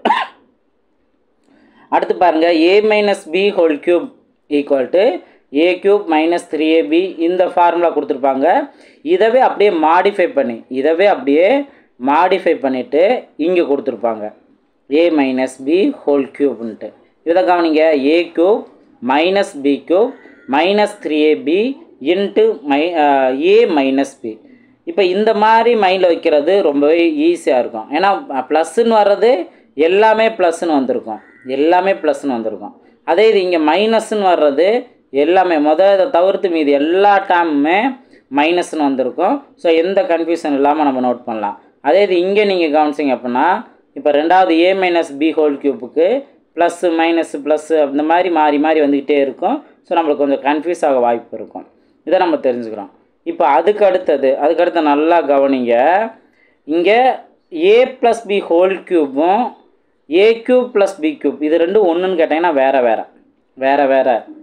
அடுத்து பாருங்கள், a - b whole cube = a³ - 3ab, இந்த ஃபார்முலா கொடுத்துருப்பாங்க. இதவே அப்படியே மாடிஃபை பண்ணிவிட்டு இங்கே கொடுத்துருப்பாங்க a - b ஹோல் க்யூப்ன்ட்டு. இதை கவனிங்க, a³ - b³ - 3ab × a - b. இப்போ இந்த மாதிரி மைண்டில் வைக்கிறது ரொம்பவே ஈஸியாக இருக்கும். ஏன்னா ப்ளஸ்ன்னு வர்றது எல்லாமே ப்ளஸ்ன்னு வந்திருக்கும். அதே இது இங்கே மைனஸ்ன்னு வர்றது எல்லாமே இதை தவிர்த்து மீது எல்லா டேர்முமே மைனஸ்ன்னு வந்திருக்கும். ஸோ எந்த கன்ஃபியூஷன் இல்லாமல் நம்ம நோட் பண்ணலாம். அதே இது இங்கே நீங்கள் கவனிச்சிங்க அப்படின்னா இப்போ ரெண்டாவது a மைனஸ் பி ஹோல் க்யூப்புக்கு ப்ளஸ்ஸு மைனஸ் ப்ளஸ்ஸு அந்த மாதிரி மாறி மாறி வந்துக்கிட்டே இருக்கும். ஸோ நம்மளுக்கு கொஞ்சம் கன்ஃபியூஸ் ஆக வாய்ப்பு இருக்கும். இதை நம்ம தெரிஞ்சுக்கிறோம். இப்போ அதுக்கடுத்து நல்லா கவனிங்க. இங்கே a ப்ளஸ் பி ஹோல் க்யூப்பும் a cube plus B cube இது ரெண்டும் ஒன்றுன்னு கேட்டிங்கன்னா வேறு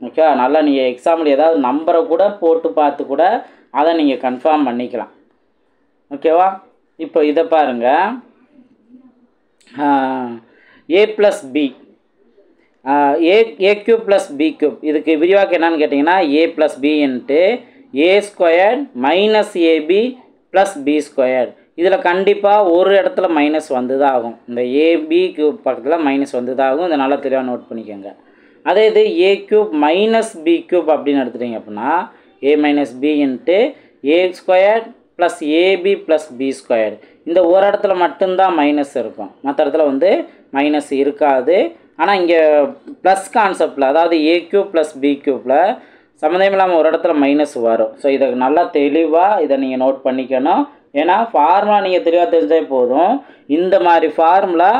ஓகே. நல்லா நீங்கள் எக்ஸாம்பிள் ஏதாவது நம்பரை கூட போட்டு பார்த்து கூட அதை நீங்கள் கன்ஃபார்ம் பண்ணிக்கலாம். ஓகேவா? இப்போ இதை பாருங்கள். a plus B a cube plus B cube இதுக்கு விரிவாக்கம் என்னன்னு கேட்டிங்கன்னா a plus B into a squared minus AB plus B squared. இதில் கண்டிப்பாக ஒரு இடத்துல மைனஸ் வந்து தான் ஆகும். இந்த ஏபி க்யூப் பக்கத்தில் மைனஸ் வந்து தான் ஆகும். இதை நல்லா தெளிவாக நோட் பண்ணிக்கோங்க. அதே இது a cube minus B cube அப்படின்னு எடுத்துட்டிங்க அப்படின்னா a minus B into a squared plus AB plus B squared. இந்த ஒரு இடத்துல மட்டும்தான் மைனஸ் இருக்கும், மற்ற இடத்துல வந்து மைனஸ் இருக்காது. ஆனால் இங்கே ப்ளஸ் கான்செப்டில் அதாவது a க்யூப் ப்ளஸ் பி க்யூப்பில் சம்மந்தம் இல்லாமல் ஒரு இடத்துல மைனஸ் வரும். ஸோ இதை நல்லா தெளிவாக இதை நீங்கள் நோட் பண்ணிக்கணும். ஏன்னா ஃபார்முலா நீங்கள் தெளிவாக தெரிஞ்சே போதும். இந்த மாதிரி ஃபார்முலா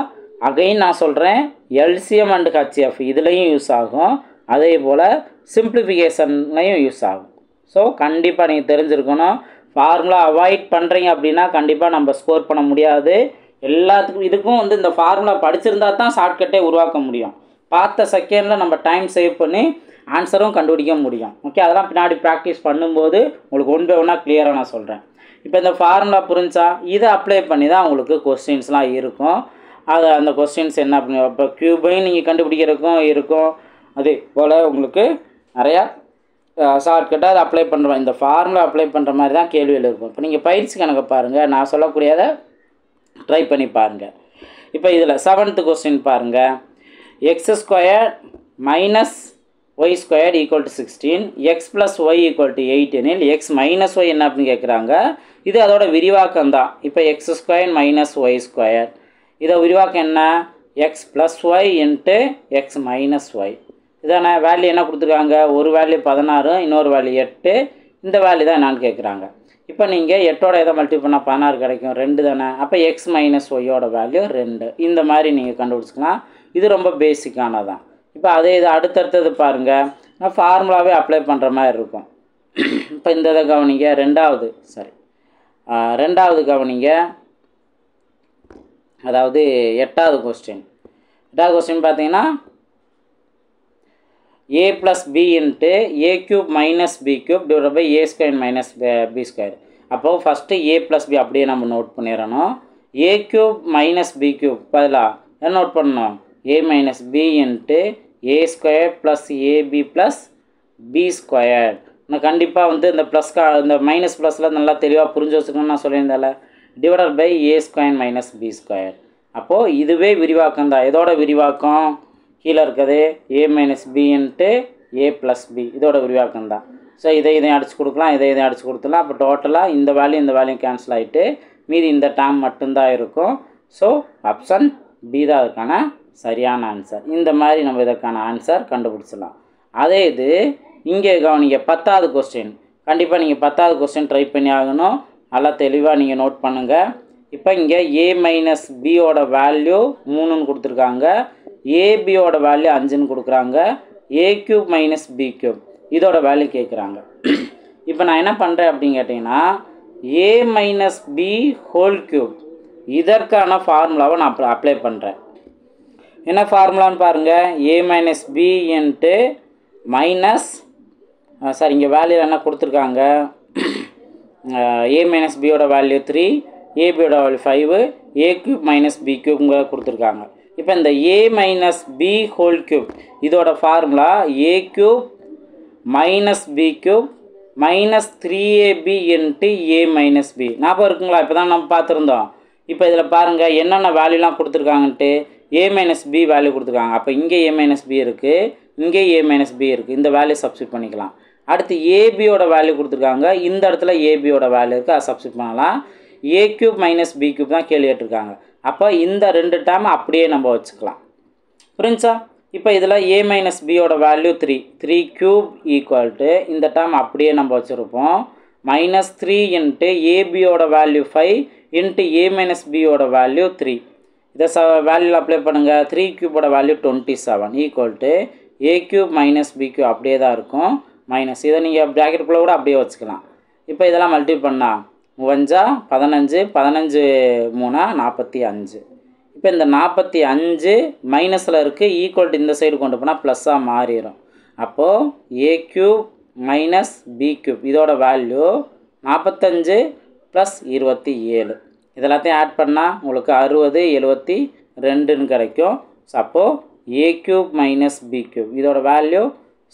அகைன் நான் சொல்கிறேன் எல்சிஎம் அண்ட் ஹெச்எஃப் இதுலேயும் யூஸ் ஆகும், அதே போல் சிம்பிளிஃபிகேஷன்லையும் யூஸ் ஆகும். ஸோ கண்டிப்பாக நீங்கள் தெரிஞ்சிருக்கணும். ஃபார்முலா அவாய்ட் பண்ணுறீங்க அப்படின்னா கண்டிப்பாக நம்ம ஸ்கோர் பண்ண முடியாது. எல்லாத்துக்கும் இதுக்கும் வந்து இந்த ஃபார்முலா படிச்சிருந்தா தான் ஷார்ட்கட்டே உருவாக்க முடியும். பார்த்த செகண்டில் நம்ம டைம் சேவ் பண்ணி ஆன்சரும் கண்டுபிடிக்க முடியும். ஓகே, அதெல்லாம் பின்னாடி ப்ராக்டிஸ் பண்ணும்போது உங்களுக்கு ஒன் பை ஒன்னாக கிளியராக நான் சொல்கிறேன். இப்போ இந்த ஃபார்முலா புரிஞ்சா இதை அப்ளை பண்ணி தான் உங்களுக்கு கொஸ்டின்ஸ்லாம் இருக்கும். அது அந்த கொஸ்டின்ஸ் என்ன பண்ணி இப்போ க்யூபையும் நீங்கள் கண்டுபிடிக்கிறதுக்கும் இருக்கும். அதே போல் உங்களுக்கு நிறையா ஷார்ட்கட்டாக அதை அப்ளை பண்ணுற இந்த ஃபார்முலா அப்ளை பண்ணுற மாதிரி தான் கேள்வியில் இருக்கும். இப்போ நீங்கள் பயிற்சி கணக்கு பாருங்கள், நான் சொல்லக்கூடியதை ட்ரை பண்ணி பாருங்கள். இப்போ இதில் 7th கொஸ்டின் பாருங்கள். X square minus Y square equal to 16 X plus Y equal to 8 எனில் எக்ஸ் மைனஸ் ஒய் என்ன அப்படின்னு கேட்குறாங்க. இது அதோட விரிவாக்கம் தான். இப்போ X square minus Y square இதை விரிவாக்கம் என்ன, X plus Y into X minus Y. இதான வேல்யூ என்ன கொடுத்துருக்காங்க, ஒரு வேல்யூ 16, இன்னொரு வேல்யூ 8, இந்த வேல்யூ தான் என்னான்னு கேட்குறாங்க. இப்போ நீங்கள் 8ஓட எதை மல்டிப்ளை பண்ணால் 16 கிடைக்கும், 2 தானே. அப்போ எக்ஸ் மைனஸ் ஒய்யோட வேல்யூ 2. இந்த மாதிரி நீங்கள் கண்டுபிடிச்சிக்கலாம். இது ரொம்ப பேசிக்கானதான். இப்போ அதே இது அடுத்தடுத்தது பாருங்கள், நான் ஃபார்முலாவே அப்ளை பண்ணுற மாதிரி இருக்கும். இப்போ இந்த இதை கவனிங்க. ரெண்டாவது கவனிங்க. அதாவது 8வது கொஸ்டின் பார்த்தீங்கன்னா a plus B into a cube minus B cube divide by a square minus B square. அப்போது ஃபஸ்ட்டு a ப்ளஸ் பி அப்படியே நம்ம நோட் பண்ணிடணும். a cube minus B cube பதிலாக என்ன நோட் பண்ணணும், a minus B into a square plus AB plus B square. நான் கண்டிப்பாக வந்து இந்த ப்ளஸ் இந்த மைனஸ் ப்ளஸில் நல்லா தெளிவாக புரிஞ்சு வச்சுக்கணும்னு நான் சொல்லியிருந்தால divided by a square minus B square. அப்போது இதுவே விரிவாக்கம் தான். இதோட விரிவாக்கம் கீழே இருக்குது a minus B into a plus b, இதோட விரிவாக்கம் தான். ஸோ இதையும் அடிச்சு கொடுக்கலாம், இதையும் அடிச்சு கொடுத்துலாம். அப்போ டோட்டலாக இந்த வேல்யூ கேன்சல் ஆகிட்டு மீதி இந்த டேர்ம் மட்டும்தான் இருக்கும். ஸோ ஆப்ஷன் பி தான் அதுக்கான சரியான ஆன்சர். இந்த மாதிரி நம்ம இதற்கான ஆன்சர் கண்டுபிடிச்சிடலாம். அதே இது இங்கே கவனிங்க 10வது கொஸ்டின். கண்டிப்பாக நீங்கள் 10வது கொஸ்டின் ட்ரை பண்ணி ஆகணும். நல்லா தெளிவாக நீங்கள் நோட் பண்ணுங்கள். இப்போ இங்கே a மைனஸ் பியோட வேல்யூ 3ன்னு கொடுத்துருக்காங்க, ஏபியோட வேல்யூ 5ன்னு கொடுக்குறாங்க, a cube minus B cube இதோட வேல்யூ கேட்குறாங்க. இப்போ நான் என்ன பண்ணுறேன் அப்படின்னு கேட்டிங்கன்னா a minus b whole cube இதற்கான ஃபார்முலாவை நான் அப்ளை பண்ணுறேன். என்ன ஃபார்முலான்னு பாருங்கள், a minus B into minus sir இங்கே வேல்யூ என்ன கொடுத்துருக்காங்க, a மைனஸ் பியோட வேல்யூ 3, ஏபியோட value 5, a cube minus b க்யூப்ங்க கொடுத்துருக்காங்க. இப்போ இந்த a minus b whole cube இதோட formula a cube minus B cube minus 3ab into a minus B. ஞாபகம் இருக்குங்களா? இப்போ தான் நம்ம பார்த்துருந்தோம். இப்போ இதில் பாருங்கள் என்னென்ன வேல்யூலாம் கொடுத்துருக்காங்கன்ட்டு a மைனஸ் பி வேல்யூ கொடுத்துருக்காங்க. அப்போ இங்கே a மைனஸ் பி இருக்குது, இங்கே a மைனஸ் பி இருக்குது. இந்த வேல்யூ சப்ஸ்டிட் பண்ணிக்கலாம். அடுத்து ஏபியோட வேல்யூ கொடுத்துருக்காங்க, இந்த இடத்துல ஏபியோட வேல்யூ இருக்குது, அதை சப்ஸ்டிட் பண்ணலாம். a cube minus B cube தான் கேள்வி கேட்டிருக்காங்க. அப்போ இந்த 2 டேர்ம் அப்படியே நம்ம வச்சுக்கலாம். புரிஞ்சா? இப்போ இதில் a மைனஸ் பியோட வேல்யூ 3 க்யூப் ஈக்குவல் டு இந்த டேர்ம் அப்படியே நம்ம வச்சுருப்போம் மைனஸ் 3 இன்ட்டு ஏபியோட வேல்யூ 5 இன்ட்டு a மைனஸ் பியோட வேல்யூ 3. இதை வேல்யூவில் அப்ளை பண்ணுங்கள். 3 கியூபோட value 27 equal to a cube minus b cube அப்படியே தான் இருக்கும். மைனஸ் இதை நீங்கள் ப்ராக்கெட்டுக்குள்ளே கூட அப்படியே வச்சுக்கலாம். இப்போ இதெல்லாம் மல்டிபிள் பண்ணால் 5 15 15 3 45. இப்போ இந்த 45 மைனஸில் இருக்குது, ஈக்குவல் டு இந்த சைடு கொண்டு போனால் ப்ளஸ்ஸாக மாறிடும். அப்போது ஏ கியூப் மைனஸ் பி கியூப் இதோட வேல்யூ 45 ப்ளஸ் 27. இதெல்லாத்தையும் ஆட் பண்ணால் உங்களுக்கு 60 72ன்னு கிடைக்கும். ஸோ அப்போது ஏ கியூப் மைனஸ் பி கியூப் இதோட வேல்யூ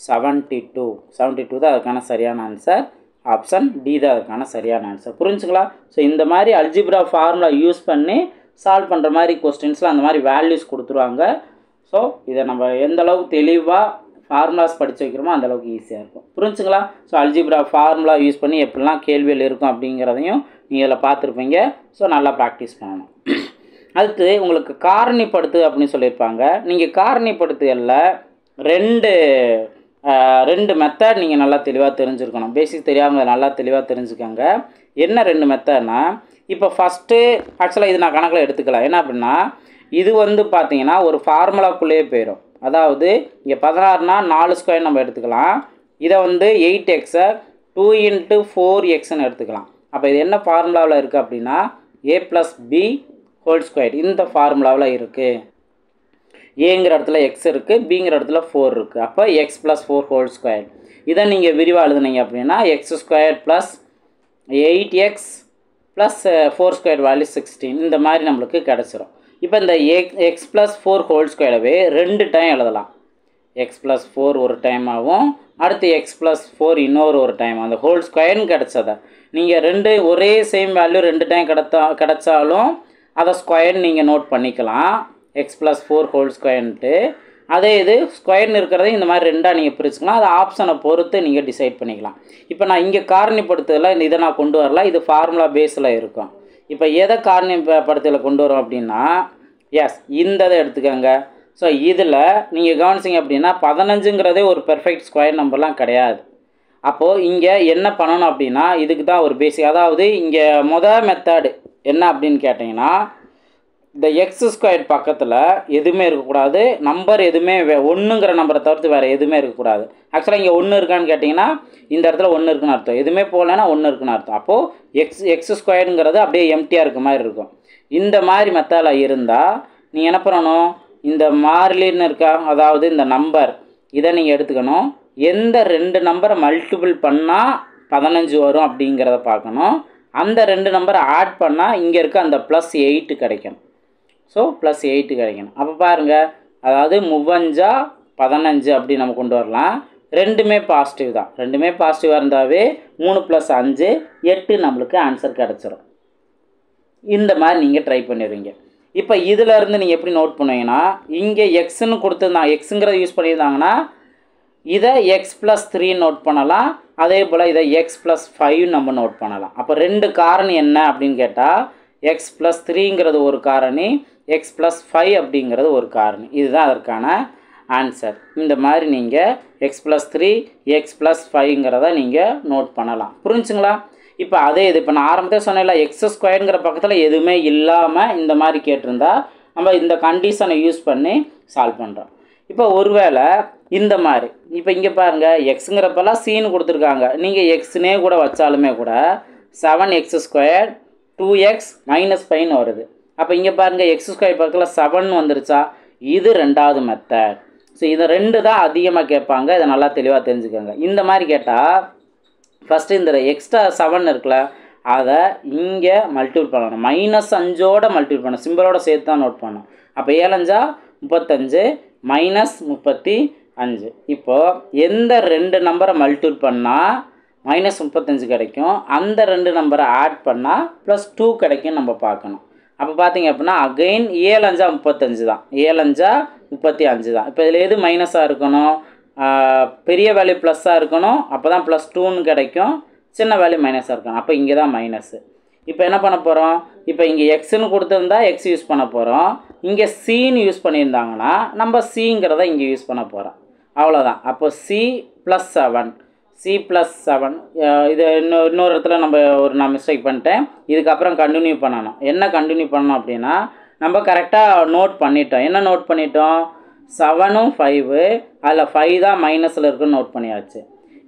72 தான் அதுக்கான சரியான ஆன்சர். ஆப்ஷன் டி தான் அதுக்கான சரியான ஆன்சர். புரிஞ்சுங்களா? ஸோ இந்த மாதிரி அல்ஜிப்ரா ஃபார்முலா யூஸ் பண்ணி சால்வ் பண்ணுற மாதிரி கொஸ்டின்ஸில் அந்த மாதிரி வேல்யூஸ் கொடுத்துருவாங்க. ஸோ இதை நம்ம எந்த அளவுக்கு தெளிவாக ஃபார்முலாஸ் படித்து வைக்கிறோமோ அந்தளவுக்கு ஈஸியாக இருக்கும். புரிஞ்சுங்களா? ஸோ அல்ஜிப்ரா ஃபார்முலா யூஸ் பண்ணி எப்படிலாம் கேள்விகள் இருக்கும் அப்படிங்கிறதையும் நீங்கள் இதில் பார்த்துருப்பீங்க. ஸோ நல்லா ப்ராக்டிஸ் பண்ணணும். அடுத்து உங்களுக்கு காரணிப்படுத்து அப்படின்னு சொல்லியிருப்பாங்க. நீங்கள் காரணிப்படுத்துகளில் ரெண்டு மெத்தட் நீங்கள் நல்லா தெளிவாக தெரிஞ்சுருக்கணும். பேசிக் தெரியாமல் நல்லா தெளிவாக தெரிஞ்சுக்கோங்க. என்ன 2 மெத்தட்னா, இப்போ ஃபஸ்ட்டு ஆக்சுவலாக இது நான் கணக்கில் எடுத்துக்கலாம். என்ன அப்படின்னா, இது வந்து பார்த்தீங்கன்னா ஒரு ஃபார்முலாக்குள்ளேயே போயிடும். அதாவது இங்கே 16னா 4 ஸ்கொயர் நம்ம எடுத்துக்கலாம். இதை வந்து 8xஐ 2 × 4xன்னு எடுத்துக்கலாம். அப்போ இது என்ன ஃபார்முலாவில் இருக்குது அப்படின்னா a + b ஹோல் ஸ்கொயர் இந்த ஃபார்முலாவில் இருக்குது. ஏங்கிற இடத்துல எக்ஸ் இருக்குது, பிங்கிற இடத்துல 4 இருக்குது. அப்போ எக்ஸ் + 4 ஹோல் ஸ்கொயர். இதை நீங்கள் விரிவாக எழுதுனீங்க அப்படின்னா x² + 8x + 4 ஸ்கொயர் வேல்யூ 16 இந்த மாதிரி நம்மளுக்கு கிடச்சிரும். இப்போ இந்த எக்ஸ் + 4 ஹோல் ஸ்கொயரவே 2 டைம் எழுதலாம். எக்ஸ் + 4 ஒரு டைம் ஆகும், அடுத்து எக்ஸ் + 4 இன்னொரு டைம். அந்த ஹோல் ஸ்கொயர்னு கிடச்சதை நீங்கள் ஒரே சேம் வேல்யூ 2 டைம் கிடச்சாலும் அதை ஸ்கொயர்னு நீங்கள் நோட் பண்ணிக்கலாம். எக்ஸ் + 4 ஹோல் ஸ்கொயர்ன்ட்டு. அதே இது ஸ்கொயர்னு இருக்கிறத இந்த மாதிரி 2ஆக நீங்கள் பிரிச்சுக்கலாம். அது ஆப்ஷனை பொறுத்து நீங்கள் டிசைட் பண்ணிக்கலாம். இப்போ நான் இங்கே காரணிப்படுத்துதல இதை நான் கொண்டு வரல, இது ஃபார்முலா பேஸில் இருக்கும். இப்போ எதை காரணிப்படுத்தல கொண்டு வரோம் அப்படின்னா, எஸ் இந்த இதை எடுத்துக்கோங்க. ஸோ இதில் நீங்கள் கவனிச்சிங்க அப்படின்னா 15ங்கிறதே ஒரு பெர்ஃபெக்ட் ஸ்கொயர் நம்பர்லாம் கிடையாது. அப்போது இங்கே என்ன பண்ணணும் அப்படின்னா, இதுக்கு தான் ஒரு பேசிக். அதாவது இங்கே மெத்தடு என்ன அப்படின்னு கேட்டிங்கன்னா, இந்த x² பக்கத்தில் எதுவுமே இருக்கக்கூடாது, நம்பர் எதுவுமே 1ங்கிற நம்பரை தவிர்த்து வேறு எதுவுமே இருக்கக்கூடாது. ஆக்சுவலாக இங்கே 1 இருக்கான்னு கேட்டிங்கன்னா இந்த இடத்துல 1 இருக்குன்னு அர்த்தம், எதுவுமே போகலன்னா 1 இருக்குன்னு அர்த்தம். அப்போது x² அப்படியே எம்டியாக இருக்க மாதிரி இருக்கும். இந்த மாதிரி மெத்தடில் இருந்தால் நீங்கள் என்ன பண்ணணும், இந்த மாறிலின்னு இருக்கா, அதாவது இந்த நம்பர் இதை நீங்கள் எடுத்துக்கணும். எந்த 2 நம்பரை மல்டிபிள் பண்ணால் 15 வரும் அப்படிங்கிறத பார்க்கணும். அந்த 2 நம்பரை ஆட் பண்ணால் இங்கே இருக்க அந்த +8 கிடைக்கும். ஸோ +8 கிடைக்கணும். அப்போ பாருங்கள், அதாவது 3 15 அப்படி நம்ம கொண்டு வரலாம். ரெண்டுமே பாசிட்டிவ் தான். ரெண்டுமே பாசிட்டிவாக இருந்தாவே 3 + 5 8 நம்மளுக்கு ஆன்சர் கிடச்சிரும். இந்த மாதிரி நீங்கள் ட்ரை பண்ணிடுவீங்க. இப்போ இதில் இருந்து நீங்கள் எப்படி நோட் பண்ணுவீங்கன்னா, இங்கே எக்ஸ்ன்னு கொடுத்துருந்தாங்க, எக்ஸுங்கிறத யூஸ் பண்ணியிருந்தாங்கன்னா இதை x + 3 நோட் பண்ணலாம். அதே போல் இதை x + 5 நம்ம நோட் பண்ணலாம். அப்போ 2 காரணி என்ன அப்படின்னு கேட்டால், x + 3ங்கிறது ஒரு காரணி, x + 5 அப்படிங்கிறது ஒரு காரணி. இதுதான் அதற்கான ஆன்சர். இந்த மாதிரி நீங்கள் x + 3 x + 5ங்கிறத நீங்கள் நோட் பண்ணலாம். புரிஞ்சுங்களா? இப்போ அதே இது இப்போ நான் ஆரம்பத்தில் சொன்னேன்ல, x² பக்கத்தில் எதுவுமே இல்லாமல் இந்த மாதிரி கேட்டிருந்தா நம்ம இந்த கண்டிஷனை யூஸ் பண்ணி சால்வ் பண்ணுறோம். இப்போ ஒருவேளை இந்த மாதிரி இப்போ இங்கே பாருங்கள், எக்ஸுங்கிறப்பெல்லாம் சீனு கொடுத்துருக்காங்க. நீங்கள் எக்ஸ்னே கூட வச்சாலுமே கூட 7x² 2x - 5ன்னு வருது. அப்போ இங்கே பாருங்கள், x² பக்கத்தில் 7 வந்துருச்சா, இது 2வது மெத்தட். ஸோ இதை 2 தான் அதிகமாக கேட்பாங்க. இதை நல்லா தெளிவாக தெரிஞ்சுக்கோங்க. இந்த மாதிரி கேட்டால் ஃபஸ்ட்டு இந்த எக்ஸ்ட்ரா 7 இருக்குல்ல, அதை இங்கே மல்டிபிள் பண்ணணும். -5ஓட மல்டிபிள் பண்ணணும், சிம்பிளோட சேர்த்து தான் நோட் பண்ணணும். அப்போ 7 5 35 -35. இப்போது எந்த 2 நம்பரை மல்டிபிள் பண்ணால் -35 கிடைக்கும், அந்த 2 நம்பரை ஆட் பண்ணால் +2 கிடைக்கும் நம்ம பார்க்கணும். அப்போ பார்த்தீங்க அப்படின்னா அகெயின் 7 5 35 தான், 7 5 35 தான். இப்போ இதில் எது மைனஸாக இருக்கணும், பெரிய வேல்யூ ப்ளஸ்ஸாக இருக்கணும், அப்போ தான் +2ன்னு கிடைக்கும். சின்ன வேல்யூ மைனஸாக இருக்கணும், அப்போ இங்கே தான் மைனஸு. இப்போ என்ன பண்ண போகிறோம், இப்போ இங்கே எக்ஸ்ன்னு கொடுத்துருந்தா எக்ஸ் யூஸ் பண்ண போகிறோம். இங்கே சின்னு யூஸ் பண்ணியிருந்தாங்கன்னா நம்ம சிங்கிறத இங்கே யூஸ் பண்ண போகிறோம். அவ்வளோதான். அப்போ c + 7 இது இன்னொரு இடத்துல நான் மிஸ்டேக் பண்ணிட்டேன். இதுக்கப்புறம் கண்டினியூ பண்ணணும். என்ன கண்டினியூ பண்ணணும் அப்படின்னா, நம்ம கரெக்டாக நோட் பண்ணிட்டோம். என்ன நோட் பண்ணிட்டோம்? 7ம் 5 அதில் 5 தான் மைனஸில் இருக்குன்னு நோட் பண்ணியாச்சு.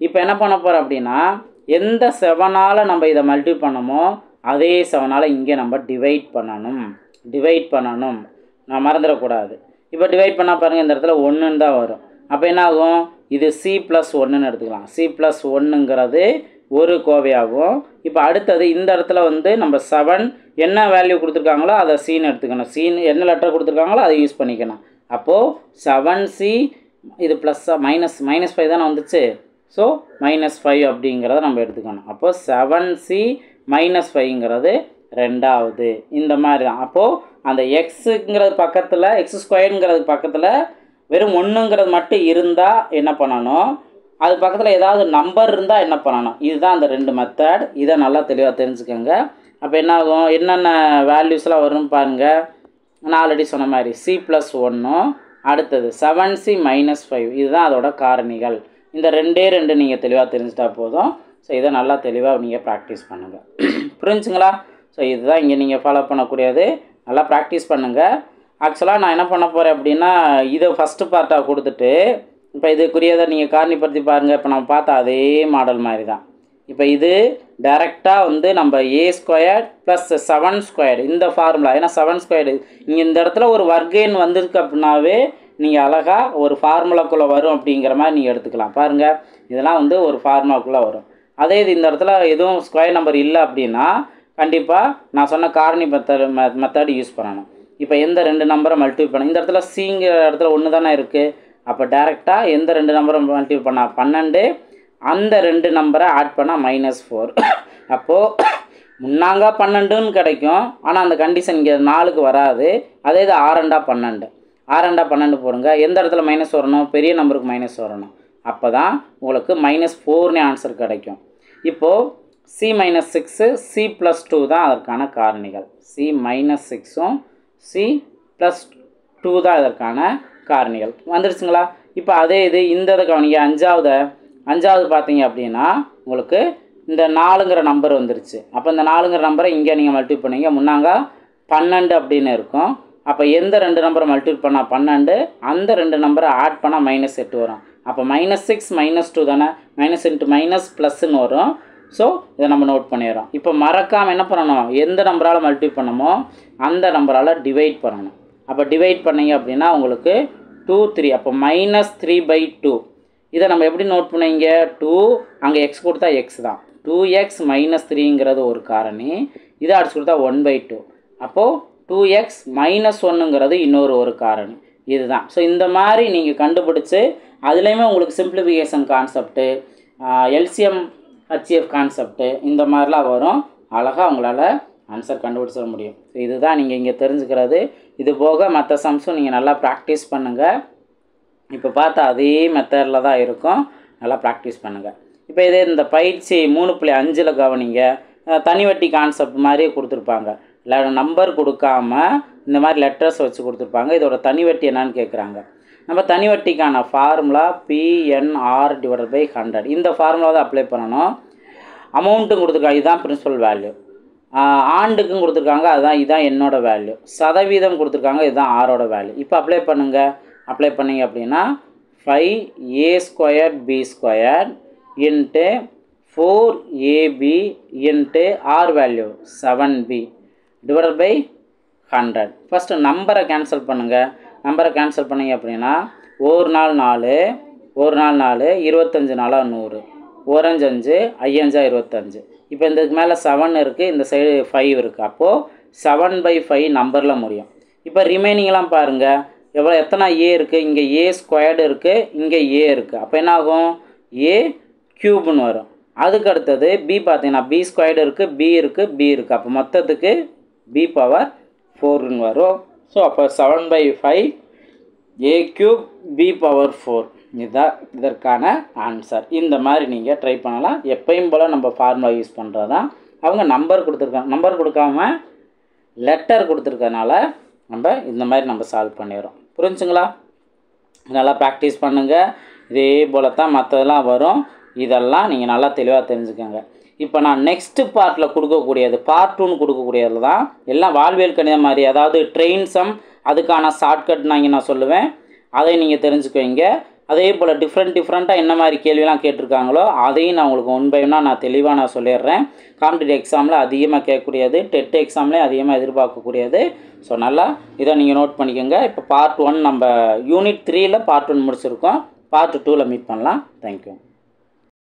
இப்போ என்ன பண்ண போகிறோம் அப்படின்னா, எந்த 7ஆல் நம்ம இதை மல்டிப்ளை பண்ணமோ அதே 7ஆல் இங்கே நம்ம டிவைட் பண்ணணும். நான் மறந்துடக்கூடாது. இப்போ டிவைட் பண்ணால் பாருங்கள், இந்த இடத்துல 1ன்னு தான் வரும். அப்போ என்ன ஆகும்? இது C+1ன்னு எடுத்துக்கலாம். C+1ங்கிறது ஒரு கோவையாகும். இப்போ அடுத்தது இந்த இடத்துல வந்து நம்ம 7 என்ன வேல்யூ கொடுத்துருக்காங்களோ அதை சீன்னு எடுத்துக்கணும். சீன் என்ன லெட்டர் கொடுத்துருக்காங்களோ அதை யூஸ் பண்ணிக்கணும். அப்போது 7C இது ப்ளஸ்ஸாக -5 தானே வந்துச்சு. ஸோ -5 அப்படிங்கிறத நம்ம எடுத்துக்கணும். அப்போது 7C -5ங்கிறது ரெண்டாவது. இந்த மாதிரி தான். அப்போது அந்த எக்ஸுங்கிறது பக்கத்தில் x² பக்கத்தில் வெறும் 1ங்கிறது மட்டும் இருந்தால் என்ன பண்ணணும்? அது பக்கத்தில் ஏதாவது நம்பர் இருந்தால் என்ன பண்ணணும்? இதுதான் அந்த 2 மெத்தட். இதை நல்லா தெளிவாக தெரிஞ்சுக்கோங்க. அப்போ என்ன ஆகும்? என்னென்ன வேல்யூஸ்லாம் வரும்னு பாருங்கள். நான் ஆல்ரெடி சொன்ன மாதிரி C+1, அடுத்தது 7C -5, இதுதான் அதோட காரணிகள். இந்த 2 நீங்கள் தெளிவாக தெரிஞ்சிட்டா போதும். ஸோ இதை நல்லா தெளிவாக நீங்கள் ப்ராக்டிஸ் பண்ணுங்கள். புரிஞ்சுங்களா? ஸோ இதுதான் இங்கே நீங்கள் ஃபாலோ பண்ணக்கூடியது. நல்லா ப்ராக்டிஸ் பண்ணுங்கள். ஆக்சுவலாக நான் என்ன பண்ண போகிறேன் அப்படின்னா, இதை ஃபஸ்ட்டு பார்ட்டாக கொடுத்துட்டு இப்போ இதுக்குரியதை நீங்கள் காரணிப்படுத்தி பாருங்கள். இப்போ நம்ம பார்த்தா அதே மாடல் மாதிரி தான். இப்போ இது டைரெக்டாக வந்து நம்ம A² + 7² இந்த ஃபார்முலா. ஏன்னா 7² இங்கே இந்த இடத்துல ஒரு வர்க்கெண் வந்திருக்கு அப்படின்னாவே நீங்கள் அழகாக ஒரு ஃபார்முலாக்குள்ளே வரும் அப்படிங்கிற மாதிரி நீங்கள் எடுத்துக்கலாம். பாருங்கள், இதெல்லாம் வந்து ஒரு ஃபார்முலாக்குள்ளே வரும். அதே இது இந்த இடத்துல எதுவும் ஸ்கொயர் நம்பர் இல்லை அப்படின்னா கண்டிப்பாக நான் சொன்ன காரணி மெத்தட் யூஸ் பண்ணணும். இப்போ எந்த 2 நம்பரை மல்டிப்ளை பண்ண, இந்த இடத்துல சிங்கிற இடத்துல 1 தானே இருக்குது. அப்போ டேரெக்டாக எந்த 2 நம்பரை மல்டிப்ளை பண்ணால் 12, அந்த 2 நம்பரை ஆட் பண்ணால் -4. அப்போது முன்னாங்க 12ன்னு கிடைக்கும். ஆனால் அந்த கண்டிஷன் இங்கே 4க்கு வராது. அதே இது 6×12 6×12 போடுங்க. எந்த இடத்துல மைனஸ் வரணும்? பெரிய நம்பருக்கு மைனஸ் வரணும். அப்போ தான் உங்களுக்கு -4னே ஆன்சர் கிடைக்கும். இப்போது C -6 C+2 தான் அதற்கான காரணிகள். C -6ம் C+2 தான் இதற்கான காரணிகள். வந்துடுச்சுங்களா? இப்போ அதே இது இந்த இதை கவனிங்க. அஞ்சாவது பார்த்தீங்க அப்படின்னா உங்களுக்கு இந்த 4ங்கிற நம்பர் வந்துருச்சு. அப்போ இந்த 4ங்கிற நம்பரை இங்கே நீங்கள் மல்டிப்ளை பண்ணீங்க. முன்னாங்க 12 அப்படின்னு இருக்கும். அப்போ எந்த 2 நம்பரை மல்டிப்ளை பண்ணால் 12, அந்த 2 நம்பரை ஆட் பண்ணால் -8 வரும். அப்போ -6 -2 தானே, +ன்னு வரும். ஸோ இதை நம்ம நோட் பண்ணிடுறோம். இப்போ மறக்காமல் என்ன பண்ணணும்? எந்த நம்பரால் மல்டிப்ளை பண்ணமோ அந்த நம்பரால் டிவைட் பண்ணணும். அப்போ டிவைட் பண்ணிங்க அப்படின்னா உங்களுக்கு 2 3. அப்போ -3/2. இதை நம்ம எப்படி நோட் பண்ணுவீங்க? 2 அங்கே x கொடுத்தா x தான். 2x -3ங்கிறது ஒரு காரணி. இதை அடிச்சு கொடுத்தா 1/2. அப்போது 2x -1ங்கிறது ஒரு காரணி. இதுதான். ஸோ இந்த மாதிரி நீங்கள் கண்டுபிடிச்சி அதுலேயுமே உங்களுக்கு simplification concept, LCM HCF concept இந்த மாதிரிலாம் வரும். அழகாக உங்களால் ஆன்சர் கண்டுபிடிச்சிட முடியும். ஸோ இதுதான் நீங்கள் இங்கே தெரிஞ்சுக்கிறது. இது போக மற்ற சம்ஸும் நீங்கள் நல்லா ப்ராக்டிஸ் பண்ணுங்கள். இப்போ பார்த்தா அதே மெத்தடில் தான் இருக்கும். நல்லா ப்ராக்டிஸ் பண்ணுங்கள். இப்போ இதே இந்த பயிற்சி 3.5 கவனிங்க. தனி வட்டி கான்செப்ட் மாதிரியே கொடுத்துருப்பாங்க. இல்லை நம்பர் கொடுக்காம இந்த மாதிரி லெட்டர்ஸ் வச்சு கொடுத்துருப்பாங்க. இதோட தனி வட்டி என்னன்னு கேட்குறாங்க. நம்ம தனி வட்டிக்கான ஃபார்முலா PNR/100. இந்த ஃபார்முலா தான் அப்ளை பண்ணணும். அமௌண்ட்டும் கொடுத்துருக்காங்க, இதுதான் பிரின்சிபல் வேல்யூ. ஆண்டுக்கும் கொடுத்துருக்காங்க, இதுதான் என்னோட வேல்யூ. சதவீதம் கொடுத்துருக்காங்க, இதுதான் ஆரோட வேல்யூ. இப்போ அப்ளை பண்ணுங்கள். அப்ளை பண்ணிங்க அப்படின்னா 5A² B² × 4AB × R value 7B / 100. First நம்பரை கேன்சல் பண்ணுங்கள். நம்பரை கேன்சல் பண்ணிங்க அப்படின்னா 1 நாள் 4, 25 நாளாக 100, 1 5 5 25. இப்போ இதுக்கு மேலே 7 இருக்குது, இந்த சைடு 5 இருக்குது. அப்போது 7/5 நம்பரில் முடியும். இப்போ ரிமைனிங்லாம் பாருங்கள். எத்தனை A இருக்குது? இங்கே A² இருக்குது, இங்கே A இருக்குது. அப்போ என்ன ஆகும்? A³ வரும். அதுக்கு அடுத்தது B பார்த்தீங்கன்னா B² இருக்குது, B இருக்குது, B இருக்குது. அப்போ மொத்தத்துக்கு B⁴ வரும். ஸோ அப்போ 7/5 A³ B⁴. இதுதான் இதற்கான ஆன்சர். இந்த மாதிரி நீங்கள் ட்ரை பண்ணலாம். எப்பயும் போல் நம்ம ஃபார்முலா யூஸ் பண்ணுறது தான். அவங்க நம்பர் கொடுத்துருக்காங்க. நம்பர் கொடுக்காம லெட்டர் கொடுத்துருக்கனால நம்ம இந்த மாதிரி நம்ம சால்வ் பண்ணிடுறோம். புரிஞ்சுங்களா? நல்லா ப்ராக்டிஸ் பண்ணுங்கள். இதே போல் தான் மற்றதெல்லாம் வரும். இதெல்லாம் நீங்கள் நல்லா தெளிவாக தெரிஞ்சுக்கோங்க. இப்போ நான் நெக்ஸ்ட்டு பார்ட்டில் கொடுக்கக்கூடியது பார்ட் 2ன்னு கொடுக்கக்கூடியது தான் எல்லாம் வாழ்வியல் கணிதம் மாதிரி, அதாவது ட்ரெயின் சம் அதுக்கான ஷார்ட்கட் நான் சொல்லுவேன், அதை நீங்கள் தெரிஞ்சுக்குவீங்க. அதே போல் டிஃப்ரெண்ட்டாக என்ன மாதிரி கேள்விலாம் கேட்டிருக்காங்களோ அதையும் நான் உங்களுக்கு ஒன் பை ஒன்னாக நான் தெளிவாக நான் சொல்லிடுறேன். காம்படிட்டிவ் எக்ஸாமில் அதிகமாக கேட்கக்கூடியது, டெட் எக்ஸாம்லேயும் அதிகமாக எதிர்பார்க்கக்கூடியது. ஸோ நல்லா இதை நீங்கள் நோட் பண்ணிக்கோங்க. இப்போ பார்ட் 1 நம்ம யூனிட் 3ல் பார்ட் 1 முடிச்சிருக்கோம். பார்ட் 2ல் மீட் பண்ணலாம். தேங்க்யூ.